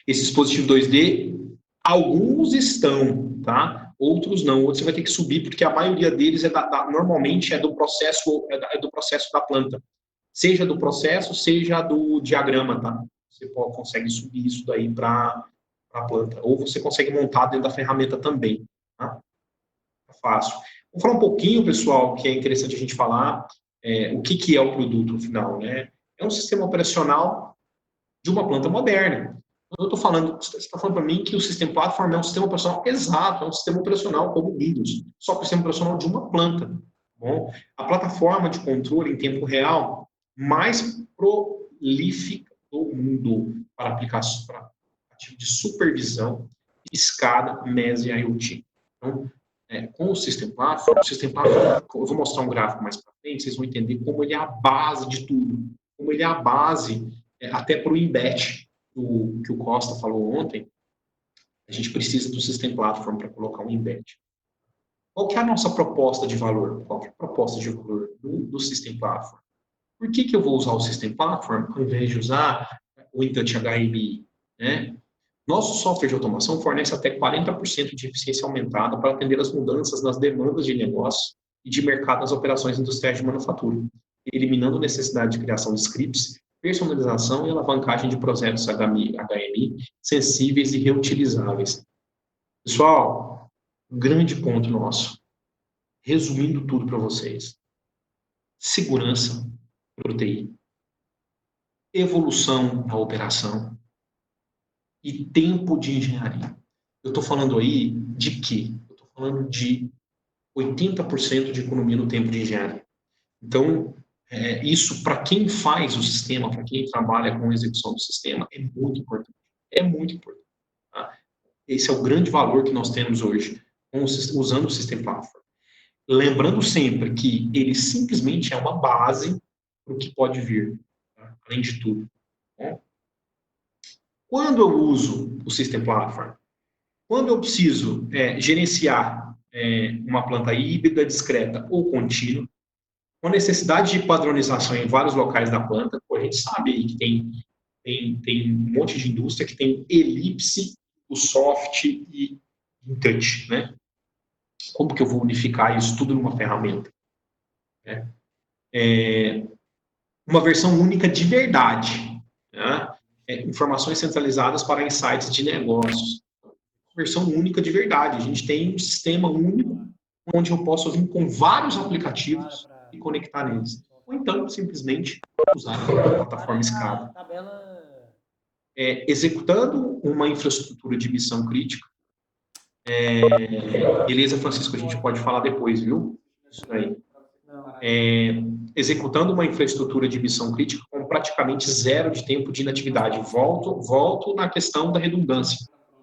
Esse dispositivo 2D, alguns estão, tá? Outros não, outros você vai ter que subir, porque a maioria deles normalmente é do processo da planta. Seja do processo, seja do diagrama, tá? Você consegue subir isso daí para a planta. Ou você consegue montar dentro da ferramenta também, tá? É fácil. Vamos falar um pouquinho, pessoal, que é interessante a gente falar o que é o produto no final, né? É um sistema operacional de uma planta moderna. Eu estou falando, você está falando para mim que o System Platform é um sistema operacional exato, é um sistema operacional como o Windows, só que o sistema operacional de uma planta. Bom, a plataforma de controle em tempo real mais prolífica do mundo para aplicações para aplicativo de supervisão, escada, MES e IoT. Então, com o System Platform, eu vou mostrar um gráfico mais para frente, vocês vão entender como ele é a base de tudo, como ele é a base até para o embed, que o Costa falou ontem. A gente precisa do System Platform para colocar um embed. Qual que é a nossa proposta de valor? Qual que é a proposta de valor do System Platform? Por que eu vou usar o System Platform ao invés de usar o InTouch HMI? Né? Nosso software de automação fornece até 40% de eficiência aumentada para atender as mudanças nas demandas de negócio e de mercado nas operações industriais de manufatura, eliminando a necessidade de criação de scripts, personalização e alavancagem de processos HMI sensíveis e reutilizáveis. Pessoal, um grande ponto nosso. Resumindo tudo para vocês. Segurança para o TI. Evolução da operação. E tempo de engenharia. Eu estou falando aí de quê? Eu estou falando de 80% de economia no tempo de engenharia. Então, isso para quem faz o sistema, para quem trabalha com a execução do sistema, é muito importante. É muito importante. Tá? Esse é o grande valor que nós temos hoje, usando o System Platform. Lembrando sempre que ele simplesmente é uma base para o que pode vir, tá? Além de tudo. Né? Quando eu uso o System Platform, quando eu preciso gerenciar uma planta híbrida, discreta ou contínua, com necessidade de padronização em vários locais da planta, a gente sabe aí que tem um monte de indústria que tem Ellipse, o soft e InTouch, né? Como que eu vou unificar isso tudo numa ferramenta? Uma versão única de verdade, né? Informações centralizadas para insights de negócios. Versão única de verdade. A gente tem um sistema único onde eu posso vir com vários aplicativos e conectar neles. Ou então, simplesmente, usar a plataforma SCADA. Executando uma infraestrutura de missão crítica. Beleza, Francisco, a gente pode falar depois, viu? Isso aí. Executando uma infraestrutura de missão crítica com praticamente zero de tempo de inatividade. Volto na questão da redundância.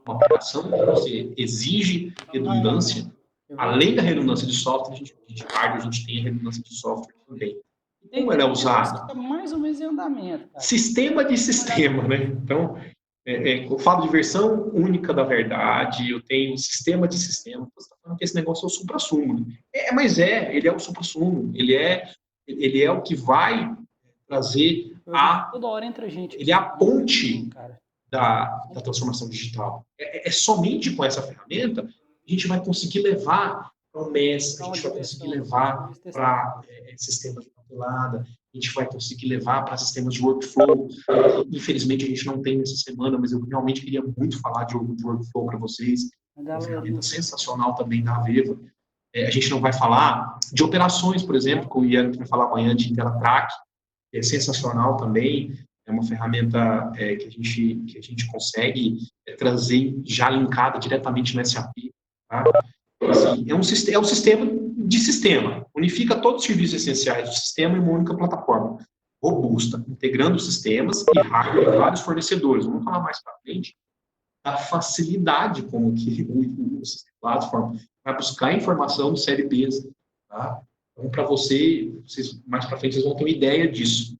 Uma aplicação que você exige redundância, além da redundância de software, de hardware, a gente tem a redundância de software também. Como ela é usada? Mais ou menos em andamento. Cara. Sistema de sistema, né? Então, eu falo de versão única da verdade, eu tenho sistema de sistema. Você está falando que esse negócio é o supra-sumo. Né? Mas ele é o supra-sumo. Ele é o que vai trazer toda hora entre a gente. Ele é a ponte da transformação digital. É somente com essa ferramenta a gente vai conseguir levar para o MES, a gente vai conseguir levar para sistemas de papelada, a gente vai conseguir levar para sistemas de workflow. Infelizmente, a gente não tem nessa semana, mas eu realmente queria muito falar de workflow para vocês. Uma ferramenta sensacional também da Aveva. A gente não vai falar de operações, por exemplo, que o Ian vai falar amanhã de IntelliTrack, que é sensacional também. É uma ferramenta que a gente consegue trazer já linkada diretamente no SAP. Tá? Assim, é um sistema de sistema. Unifica todos os serviços essenciais do sistema em uma única plataforma. Robusta, integrando sistemas e hardware de vários fornecedores. Vamos falar mais para frente da facilidade como que o System Platform vai buscar informação do CLPs. Tá? Então, para vocês, mais para frente, vocês vão ter uma ideia disso.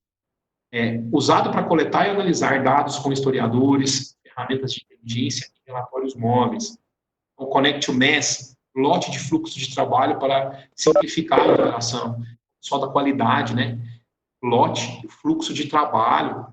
Usado para coletar e analisar dados com historiadores, ferramentas de inteligência e relatórios móveis. O Connect to Mass, lote de fluxo de trabalho para simplificar a operação, só da qualidade, né? Lote, fluxo de trabalho,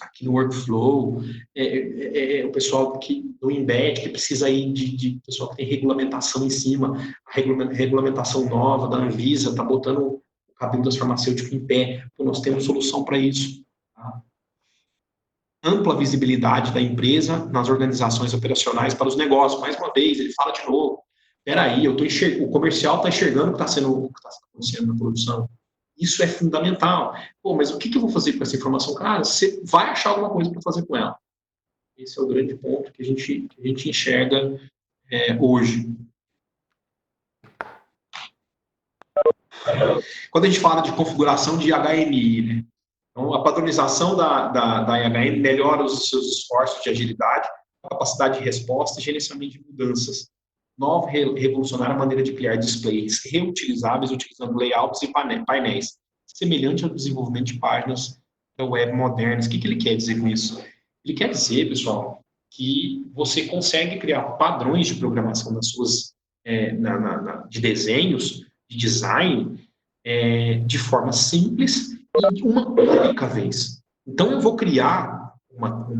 aqui no workflow, o pessoal do Embed, que precisa aí de pessoal que tem regulamentação em cima, a regulamentação nova da Anvisa, está botando o cabelo das farmacêuticas em pé, então nós temos solução para isso. Tá? Ampla visibilidade da empresa nas organizações operacionais para os negócios. Mais uma vez, ele fala de novo, peraí, o comercial está enxergando o que está acontecendo na produção. Isso é fundamental. Pô, mas o que eu vou fazer com essa informação? Cara, você vai achar alguma coisa para fazer com ela. Esse é o grande ponto que a gente enxerga hoje. Quando a gente fala de configuração de HMI, né? Então, a padronização da HMI melhora os seus esforços de agilidade, capacidade de resposta e gerenciamento de mudanças. Nova revolucionária maneira de criar displays reutilizáveis utilizando layouts e painéis, semelhante ao desenvolvimento de páginas da web modernas. O que ele quer dizer com isso? Ele quer dizer, pessoal, que você consegue criar padrões de programação nas suas, de desenhos, de design, de forma simples e uma única vez. Então, eu vou criar uma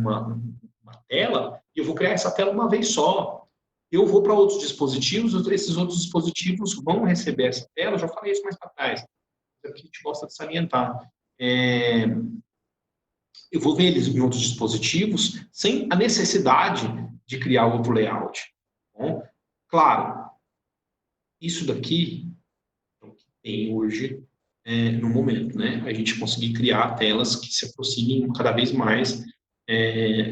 tela e eu vou criar essa tela uma vez só. Eu vou para outros dispositivos, esses outros dispositivos vão receber essa tela, eu já falei isso mais para trás, é o que a gente gosta de salientar. Eu vou ver eles em outros dispositivos sem a necessidade de criar outro layout. Bom, claro, isso daqui é o que tem hoje no momento, né? A gente conseguir criar telas que se aproximem cada vez mais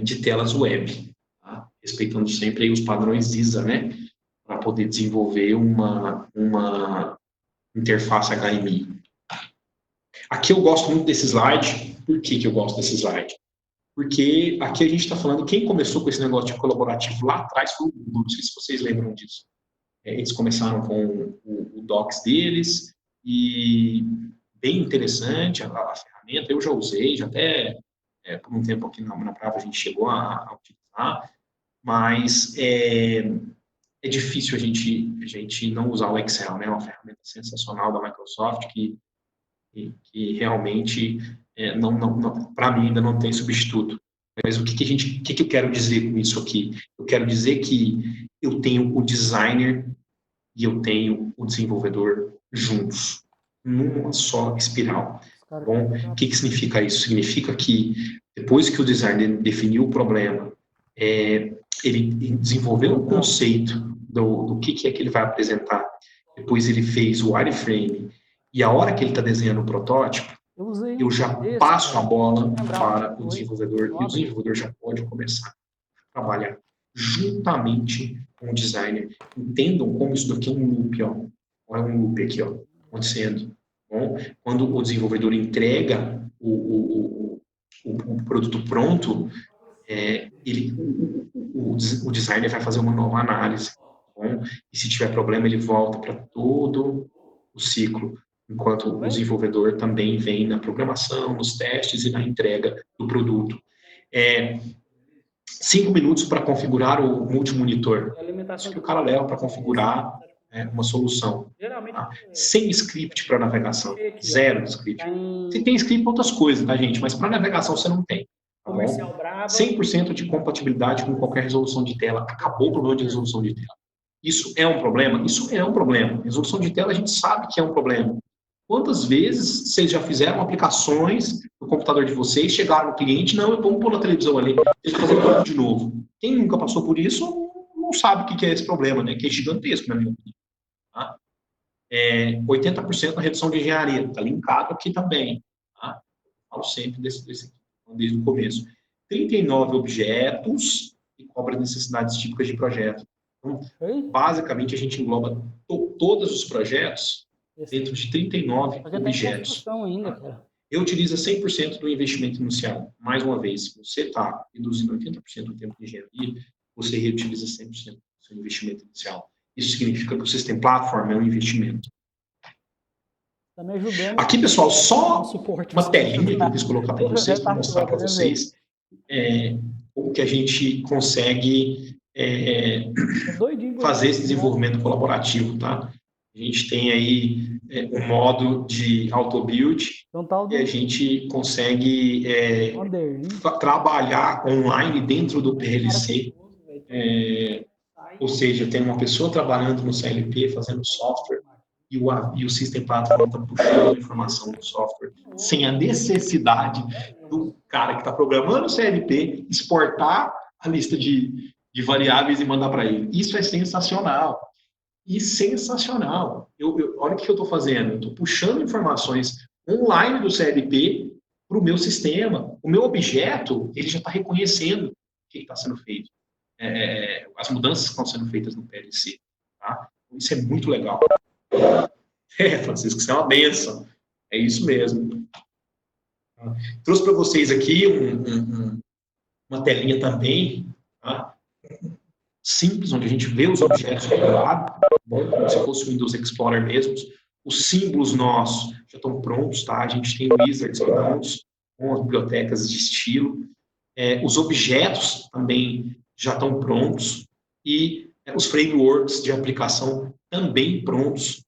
de telas web, tá? Respeitando sempre aí os padrões ISA, né? Para poder desenvolver uma interface HMI. Aqui eu gosto muito desse slide. Por que eu gosto desse slide? Porque aqui a gente está falando, quem começou com esse negócio de colaborativo lá atrás foi o Google, não sei se vocês lembram disso. Eles começaram com o Docs deles, e bem interessante a ferramenta, eu já usei, já até por um tempo aqui na Prava a gente chegou a utilizar, mas é difícil a gente não usar o Excel, né? É uma ferramenta sensacional da Microsoft que realmente para mim ainda não tem substituto. Mas o que eu quero dizer com isso aqui? Eu quero dizer que eu tenho o designer e eu tenho o desenvolvedor juntos, numa só espiral. Bom, o que significa isso? Significa que depois que o designer definiu o problema, ele desenvolveu o conceito do que é que ele vai apresentar, depois ele fez o wireframe, e a hora que ele está desenhando o protótipo, eu já passo a bola para o desenvolvedor, e o desenvolvedor já pode começar a trabalhar juntamente com o designer. Entendam como isso daqui é um loop, ó. Olha um loop aqui, ó, acontecendo. Bom, quando o desenvolvedor entrega o produto pronto, o designer vai fazer uma nova análise. Bom, e se tiver problema, ele volta para todo o ciclo, enquanto o desenvolvedor também vem na programação, nos testes e na entrega do produto. 5 minutos para configurar o multimonitor. Isso que o cara leva para configurar uma solução. Tá? Sem script para navegação. Zero script. Se tem script para outras coisas, tá, gente? Mas para navegação você não tem. Tá bom? 100% de compatibilidade com qualquer resolução de tela. Acabou o problema de resolução de tela. Isso é um problema? Isso é um problema. Resolução de tela a gente sabe que é um problema. Quantas vezes vocês já fizeram aplicações no computador de vocês, chegaram no cliente, não, eu vou pôr na televisão ali, deixa eu fazer tudo de novo. Quem nunca passou por isso não sabe o que é esse problema, né? Que é gigantesco, na minha opinião. Tá? 80% na redução de engenharia, está linkado aqui também. Tá? Falo sempre desde o começo. 39 objetos e cobra as necessidades típicas de projeto. Então, basicamente, a gente engloba todos os projetos dentro de 39 objetos. Eu utilizo 100% do investimento inicial. Mais uma vez, se você está reduzindo 80% do tempo de engenharia, você reutiliza 100% do seu investimento inicial. Isso significa que o System Platform é um investimento. Tá me ajudando. Aqui, pessoal, só uma telinha que eu quis colocar para vocês, para mostrar para vocês como que a gente consegue fazer esse desenvolvimento colaborativo, tá? A gente tem aí um modo de auto-build e a gente consegue trabalhar online dentro do PLC. Ou seja, tem uma pessoa trabalhando no CLP, fazendo software, e o System Platform está puxando a informação do software, sem a necessidade do cara que está programando o CLP exportar a lista de variáveis e mandar para ele. Isso é sensacional. E sensacional. Olha o que eu estou fazendo. Eu estou puxando informações online do CLP para o meu sistema. O meu objeto, ele já está reconhecendo o que está sendo feito. As mudanças que estão sendo feitas no PLC. Tá? Isso é muito legal. Francisco, isso é uma benção. É isso mesmo. Trouxe para vocês aqui uma telinha também, tá? Simples, onde a gente vê os objetos do lado, como se fosse o Windows Explorer mesmo. Os símbolos nossos já estão prontos, tá? A gente tem wizards prontos, com as bibliotecas de estilo. Os objetos também já estão prontos e os frameworks de aplicação também prontos,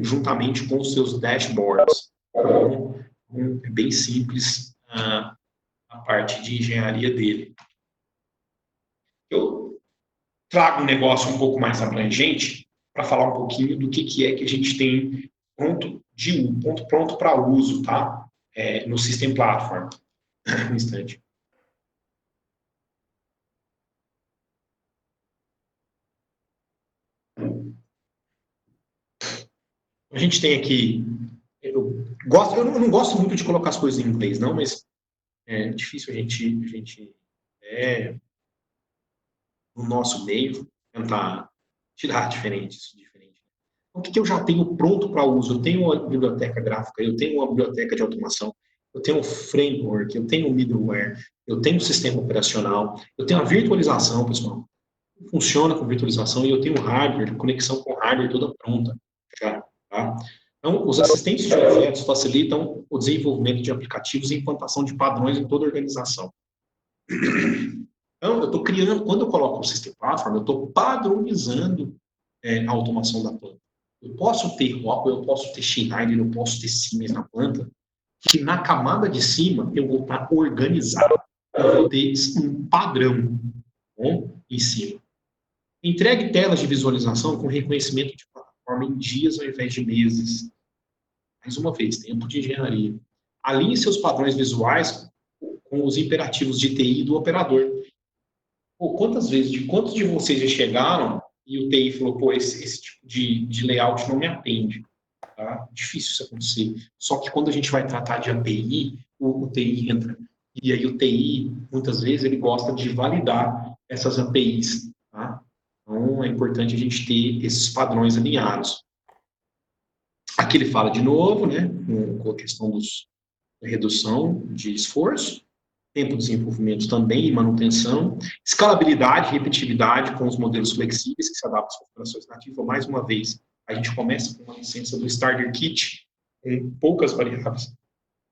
juntamente com os seus dashboards. Então, Então, é bem simples a parte de engenharia dele. Eu trago um negócio um pouco mais abrangente para falar um pouquinho do que é que a gente tem pronto para uso, tá? No System Platform. Um instante. A gente tem aqui, eu não gosto muito de colocar as coisas em inglês, não, mas é difícil a gente no nosso meio, tentar tirar isso diferente. Então, o que eu já tenho pronto para uso? Eu tenho uma biblioteca gráfica, eu tenho uma biblioteca de automação, eu tenho um framework, eu tenho um middleware, eu tenho um sistema operacional, eu tenho a virtualização, pessoal. Funciona com virtualização e eu tenho hardware, conexão com hardware toda pronta já, tá? Então, os assistentes de objetos facilitam o desenvolvimento de aplicativos e implantação de padrões em toda a organização. Então, eu estou criando, quando eu coloco o System Platform, eu estou padronizando a automação da planta. Eu posso ter Rockwell, eu posso ter Schneider, eu posso ter Siemens na planta, que na camada de cima eu vou estar organizado. Eu vou ter um padrão em cima. Entregue telas de visualização com reconhecimento de plataforma em dias ao invés de meses. Mais uma vez, tempo de engenharia. Alinhe seus padrões visuais com os imperativos de TI do operador. Pô, quantos de vocês já chegaram e o TI falou, pô, esse tipo de layout não me atende? Tá? Difícil isso acontecer. Só que quando a gente vai tratar de API, o TI entra. E aí o TI, muitas vezes, ele gosta de validar essas APIs. Tá? Então, é importante a gente ter esses padrões alinhados. Aqui ele fala de novo, né, com a questão da redução de esforço, tempo de desenvolvimento também e manutenção, escalabilidade e repetitividade com os modelos flexíveis que se adaptam às configurações nativas. Mais uma vez, a gente começa com uma licença do Starter Kit, com poucas variáveis,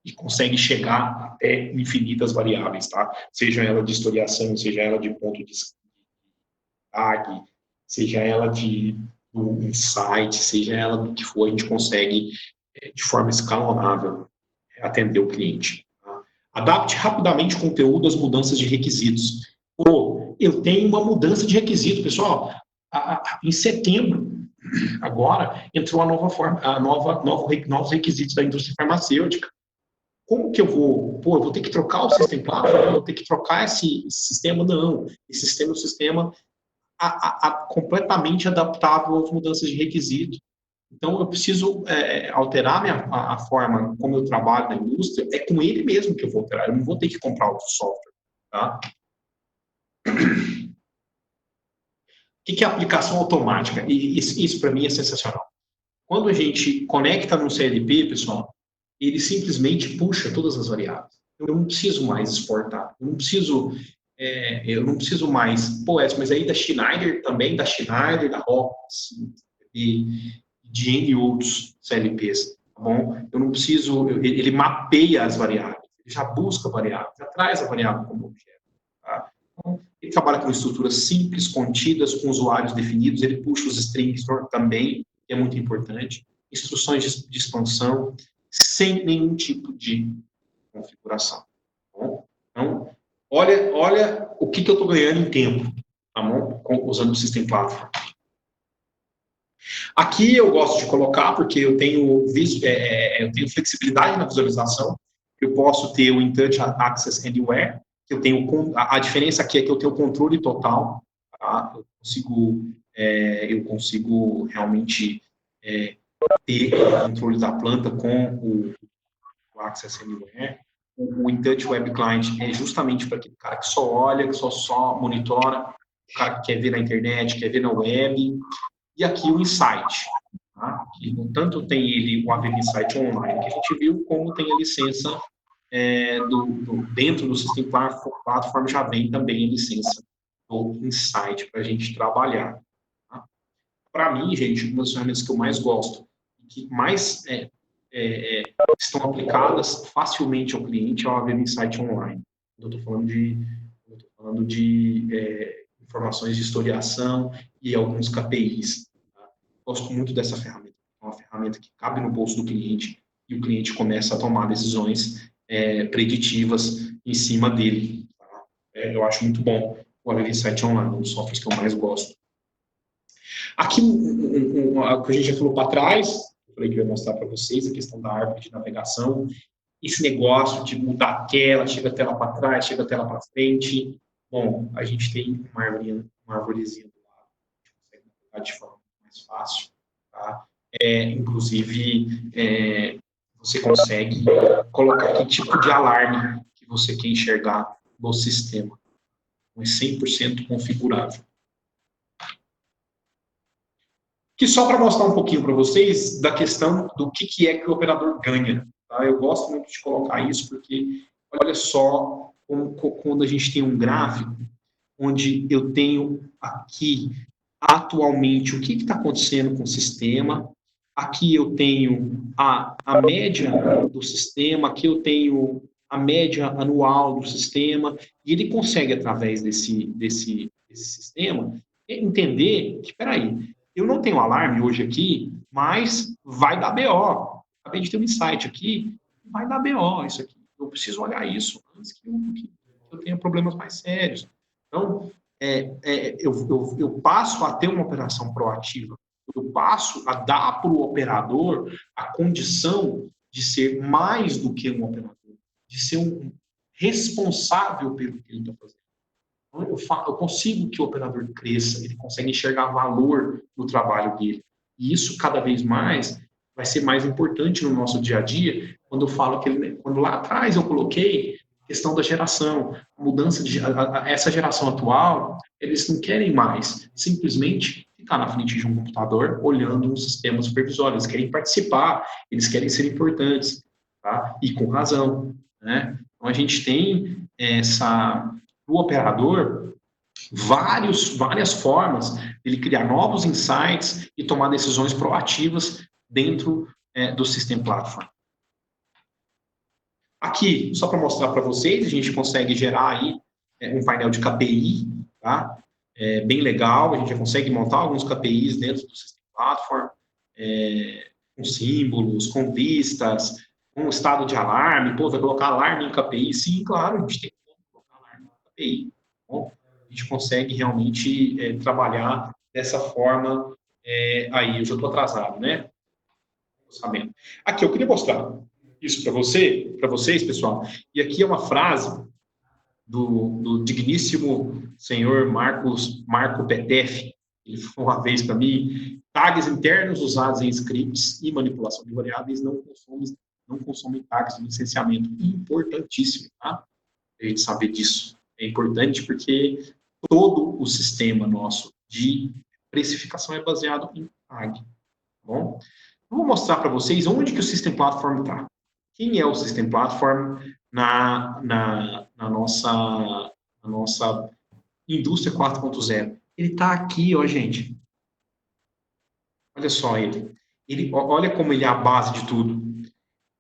e consegue chegar até infinitas variáveis, tá? Seja ela de historiação, seja ela de ponto de tag, seja ela de insight, seja ela do que for, a gente consegue, de forma escalonável, atender o cliente. Tá? Adapte rapidamente o conteúdo às mudanças de requisitos. Pô, eu tenho uma mudança de requisito, pessoal. Em setembro, agora, entrou novos requisitos da indústria farmacêutica. Como que eu vou? Pô, eu vou ter que trocar o System Platform? Eu vou ter que trocar esse sistema? Não. Esse sistema é um sistema completamente adaptável às mudanças de requisito. Então, eu preciso alterar a forma como eu trabalho na indústria, é com ele mesmo que eu vou alterar, eu não vou ter que comprar outro software. Tá? O que é aplicação automática? E isso para mim é sensacional. Quando a gente conecta no CLP, pessoal, ele simplesmente puxa todas as variáveis. Eu não preciso mais exportar, eu não preciso mais, pô, mas aí da Schneider também, da Schneider, da Rox, e de N outros CLPs, tá bom? Eu não preciso, ele mapeia as variáveis, ele já busca variáveis, já traz a variável como objeto, tá? Então, ele trabalha com estruturas simples, contidas, com usuários definidos, ele puxa os strings também, que é muito importante, instruções de expansão, sem nenhum tipo de configuração, tá bom? Então, olha o que eu estou ganhando em tempo, tá bom? Usando o System Platform. Aqui eu gosto de colocar, porque eu tenho flexibilidade na visualização, eu posso ter o InTouch Access Anywhere, que eu tenho, a diferença aqui é que eu tenho controle total, tá? Eu consigo realmente ter o controle da planta com o Access Anywhere. O InTouch Web Client é justamente para aquele cara que só olha, que só monitora, o cara que quer ver na internet, quer ver na web. E aqui o Insight, tá? Que tanto tem ele, o AVM Insight Online, que a gente viu, como tem a licença dentro do System Platform, já vem também a licença do Insight para a gente trabalhar. Tá? Para mim, gente, uma das ferramentas que eu mais gosto, que mais estão aplicadas facilmente ao cliente é o AVM Insight Online. Eu estou falando de informações de historiação e alguns KPIs. Tá? Gosto muito dessa ferramenta. É uma ferramenta que cabe no bolso do cliente, e o cliente começa a tomar decisões preditivas em cima dele. Tá? Eu acho muito bom o AVV Insight Online, um dos softwares que eu mais gosto. Aqui, o que a gente já falou para trás, eu falei que eu ia mostrar para vocês, a questão da árvore de navegação, esse negócio de mudar a tela, chega a tela para trás, chega a tela para frente. Bom, a gente tem uma arvorezinha do lado, a gente consegue navegar de forma mais fácil, tá? Inclusive, você consegue colocar que tipo de alarme que você quer enxergar no sistema. É 100% configurável. Que só para mostrar um pouquinho para vocês da questão do que é que o operador ganha. Tá? Eu gosto muito de colocar isso porque, olha só, quando a gente tem um gráfico, onde eu tenho aqui, atualmente, o que está acontecendo com o sistema, aqui eu tenho a média do sistema, aqui eu tenho a média anual do sistema, e ele consegue, através desse sistema, entender que, peraí, eu não tenho alarme hoje aqui, mas vai dar BO. Acabei de ter um insight aqui, vai dar BO isso aqui. Eu preciso olhar isso antes que eu tenha problemas mais sérios. Então, eu passo a ter uma operação proativa. Eu passo a dar para o operador a condição de ser mais do que um operador, de ser um responsável pelo que ele está fazendo. Eu consigo que o operador cresça, ele consegue enxergar valor no trabalho dele. E isso, cada vez mais, vai ser mais importante no nosso dia a dia, quando eu falo quando lá atrás eu coloquei a questão da geração, a mudança essa geração atual, eles não querem mais simplesmente ficar na frente de um computador olhando um sistema supervisório, eles querem participar, eles querem ser importantes, tá? E com razão, né? Então, a gente tem o operador, várias formas de ele criar novos insights e tomar decisões proativas dentro do System Platform. Aqui, só para mostrar para vocês, a gente consegue gerar aí um painel de KPI, tá? Bem legal, a gente já consegue montar alguns KPIs dentro do System Platform, com símbolos, com listas, com estado de alarme. Pô, vai colocar alarme em KPI? Sim, claro, a gente tem KPI. Bom, a gente consegue realmente trabalhar dessa forma. Aí, eu já estou atrasado, né? Tô sabendo. Aqui, eu queria mostrar isso para vocês, pessoal. E aqui é uma frase do digníssimo senhor Marco Petef. Ele falou uma vez para mim: tags internos usados em scripts e manipulação de variáveis não consomem tags de licenciamento. Importantíssimo, tá? A gente saber disso. É importante porque todo o sistema nosso de precificação é baseado em tag. Tá bom? Eu vou mostrar para vocês onde que o System Platform está. Quem é o System Platform na nossa indústria 4.0? Ele está aqui, ó, gente. Olha só ele. Olha como ele é a base de tudo.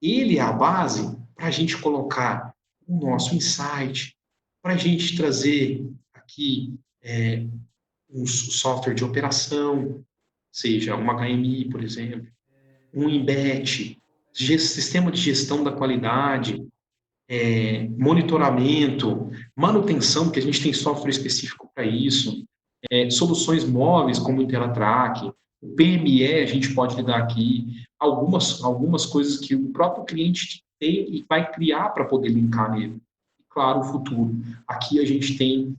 Ele é a base para a gente colocar o nosso insight, para a gente trazer aqui um software de operação, seja um HMI, por exemplo, um Embed, sistema de gestão da qualidade, monitoramento, manutenção, que a gente tem software específico para isso, soluções móveis como o IntelliTrack, o PME a gente pode lidar aqui, algumas coisas que o próprio cliente tem e vai criar para poder linkar nele. E, claro, o futuro. Aqui a gente tem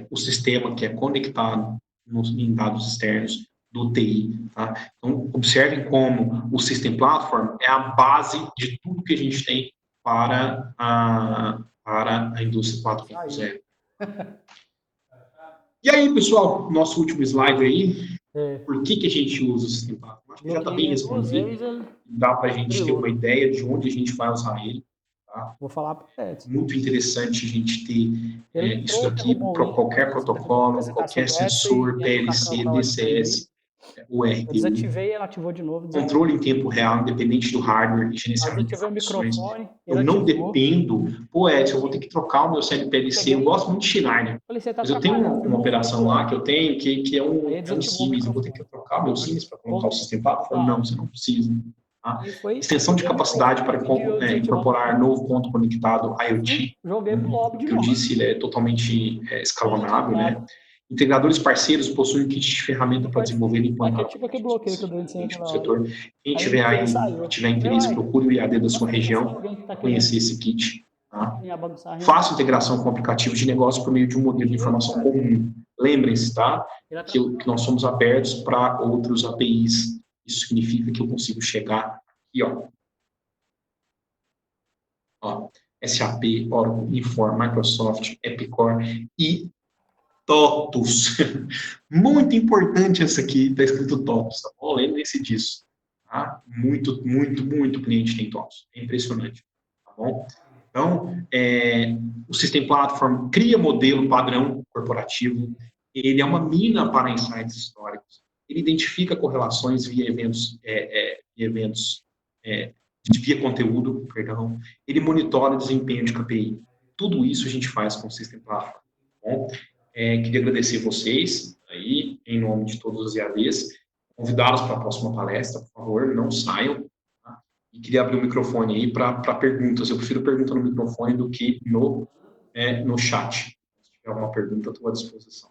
o sistema que é conectado em dados externos do TI. Tá? Então, observem como o System Platform é a base de tudo que a gente tem para a indústria 4.0. E aí, pessoal, nosso último slide aí. Por que a gente usa o System Platform? Acho que já está bem respondido. Dá para a gente ter uma ideia de onde a gente vai usar ele. Tá? Vou falar para o Edson. Muito interessante a gente ter isso daqui para qualquer protocolo, qualquer sensor, PLC, DCS, o RTU. Eu desativei, ela ativou de novo. Controle em tempo real, independente do hardware e gerenciamento de informações. Eu não dependo, Edson, eu vou ter que trocar o meu CLPLC. Eu gosto muito de Schneider. Mas eu tenho uma operação lá que eu tenho, que é um Siemens. Eu vou ter que trocar o meu Siemens para colocar o System Platform? Não, você não precisa. Tá? E foi Extensão de capacidade para incorporar novo ponto conectado IoT. Joguei pro lobby de Que eu novo. disse, ele é totalmente escalonável, né? Integradores parceiros possuem kit de ferramenta para desenvolver e implantar Aqui é tipo aquele bloqueio que eu dei de no sempre. setor. Quem Aí tiver aí, saiu. tiver interesse, procure o IAD da sua região Alguém que tá para conhecer esse kit. Tá? querendo bagunçar a reunião. Fácil integração com aplicativos de negócio por meio de um modelo de informação comum. Lembrem-se, tá? Que nós somos abertos para outros APIs. Isso significa que eu consigo chegar aqui, ó, SAP, Oracle, Infor, Microsoft, Epicor e TOTUS. Muito importante essa aqui, está escrito TOTUS, tá bom? Lembrem-se disso. Tá? Muito, muito, muito cliente tem TOTUS. É impressionante. Tá bom? Então, o System Platform cria modelo padrão corporativo, ele é uma mina para insights históricos, ele identifica correlações via via conteúdo, perdão, ele monitora o desempenho de KPI. Tudo isso a gente faz com o System Platform. Tá bom? Queria agradecer vocês, aí, em nome de todos os IADs, convidá-los para a próxima palestra, por favor, não saiam. E queria abrir o microfone aí para perguntas. Eu prefiro pergunta no microfone do que no chat. Se tiver alguma pergunta, estou à disposição.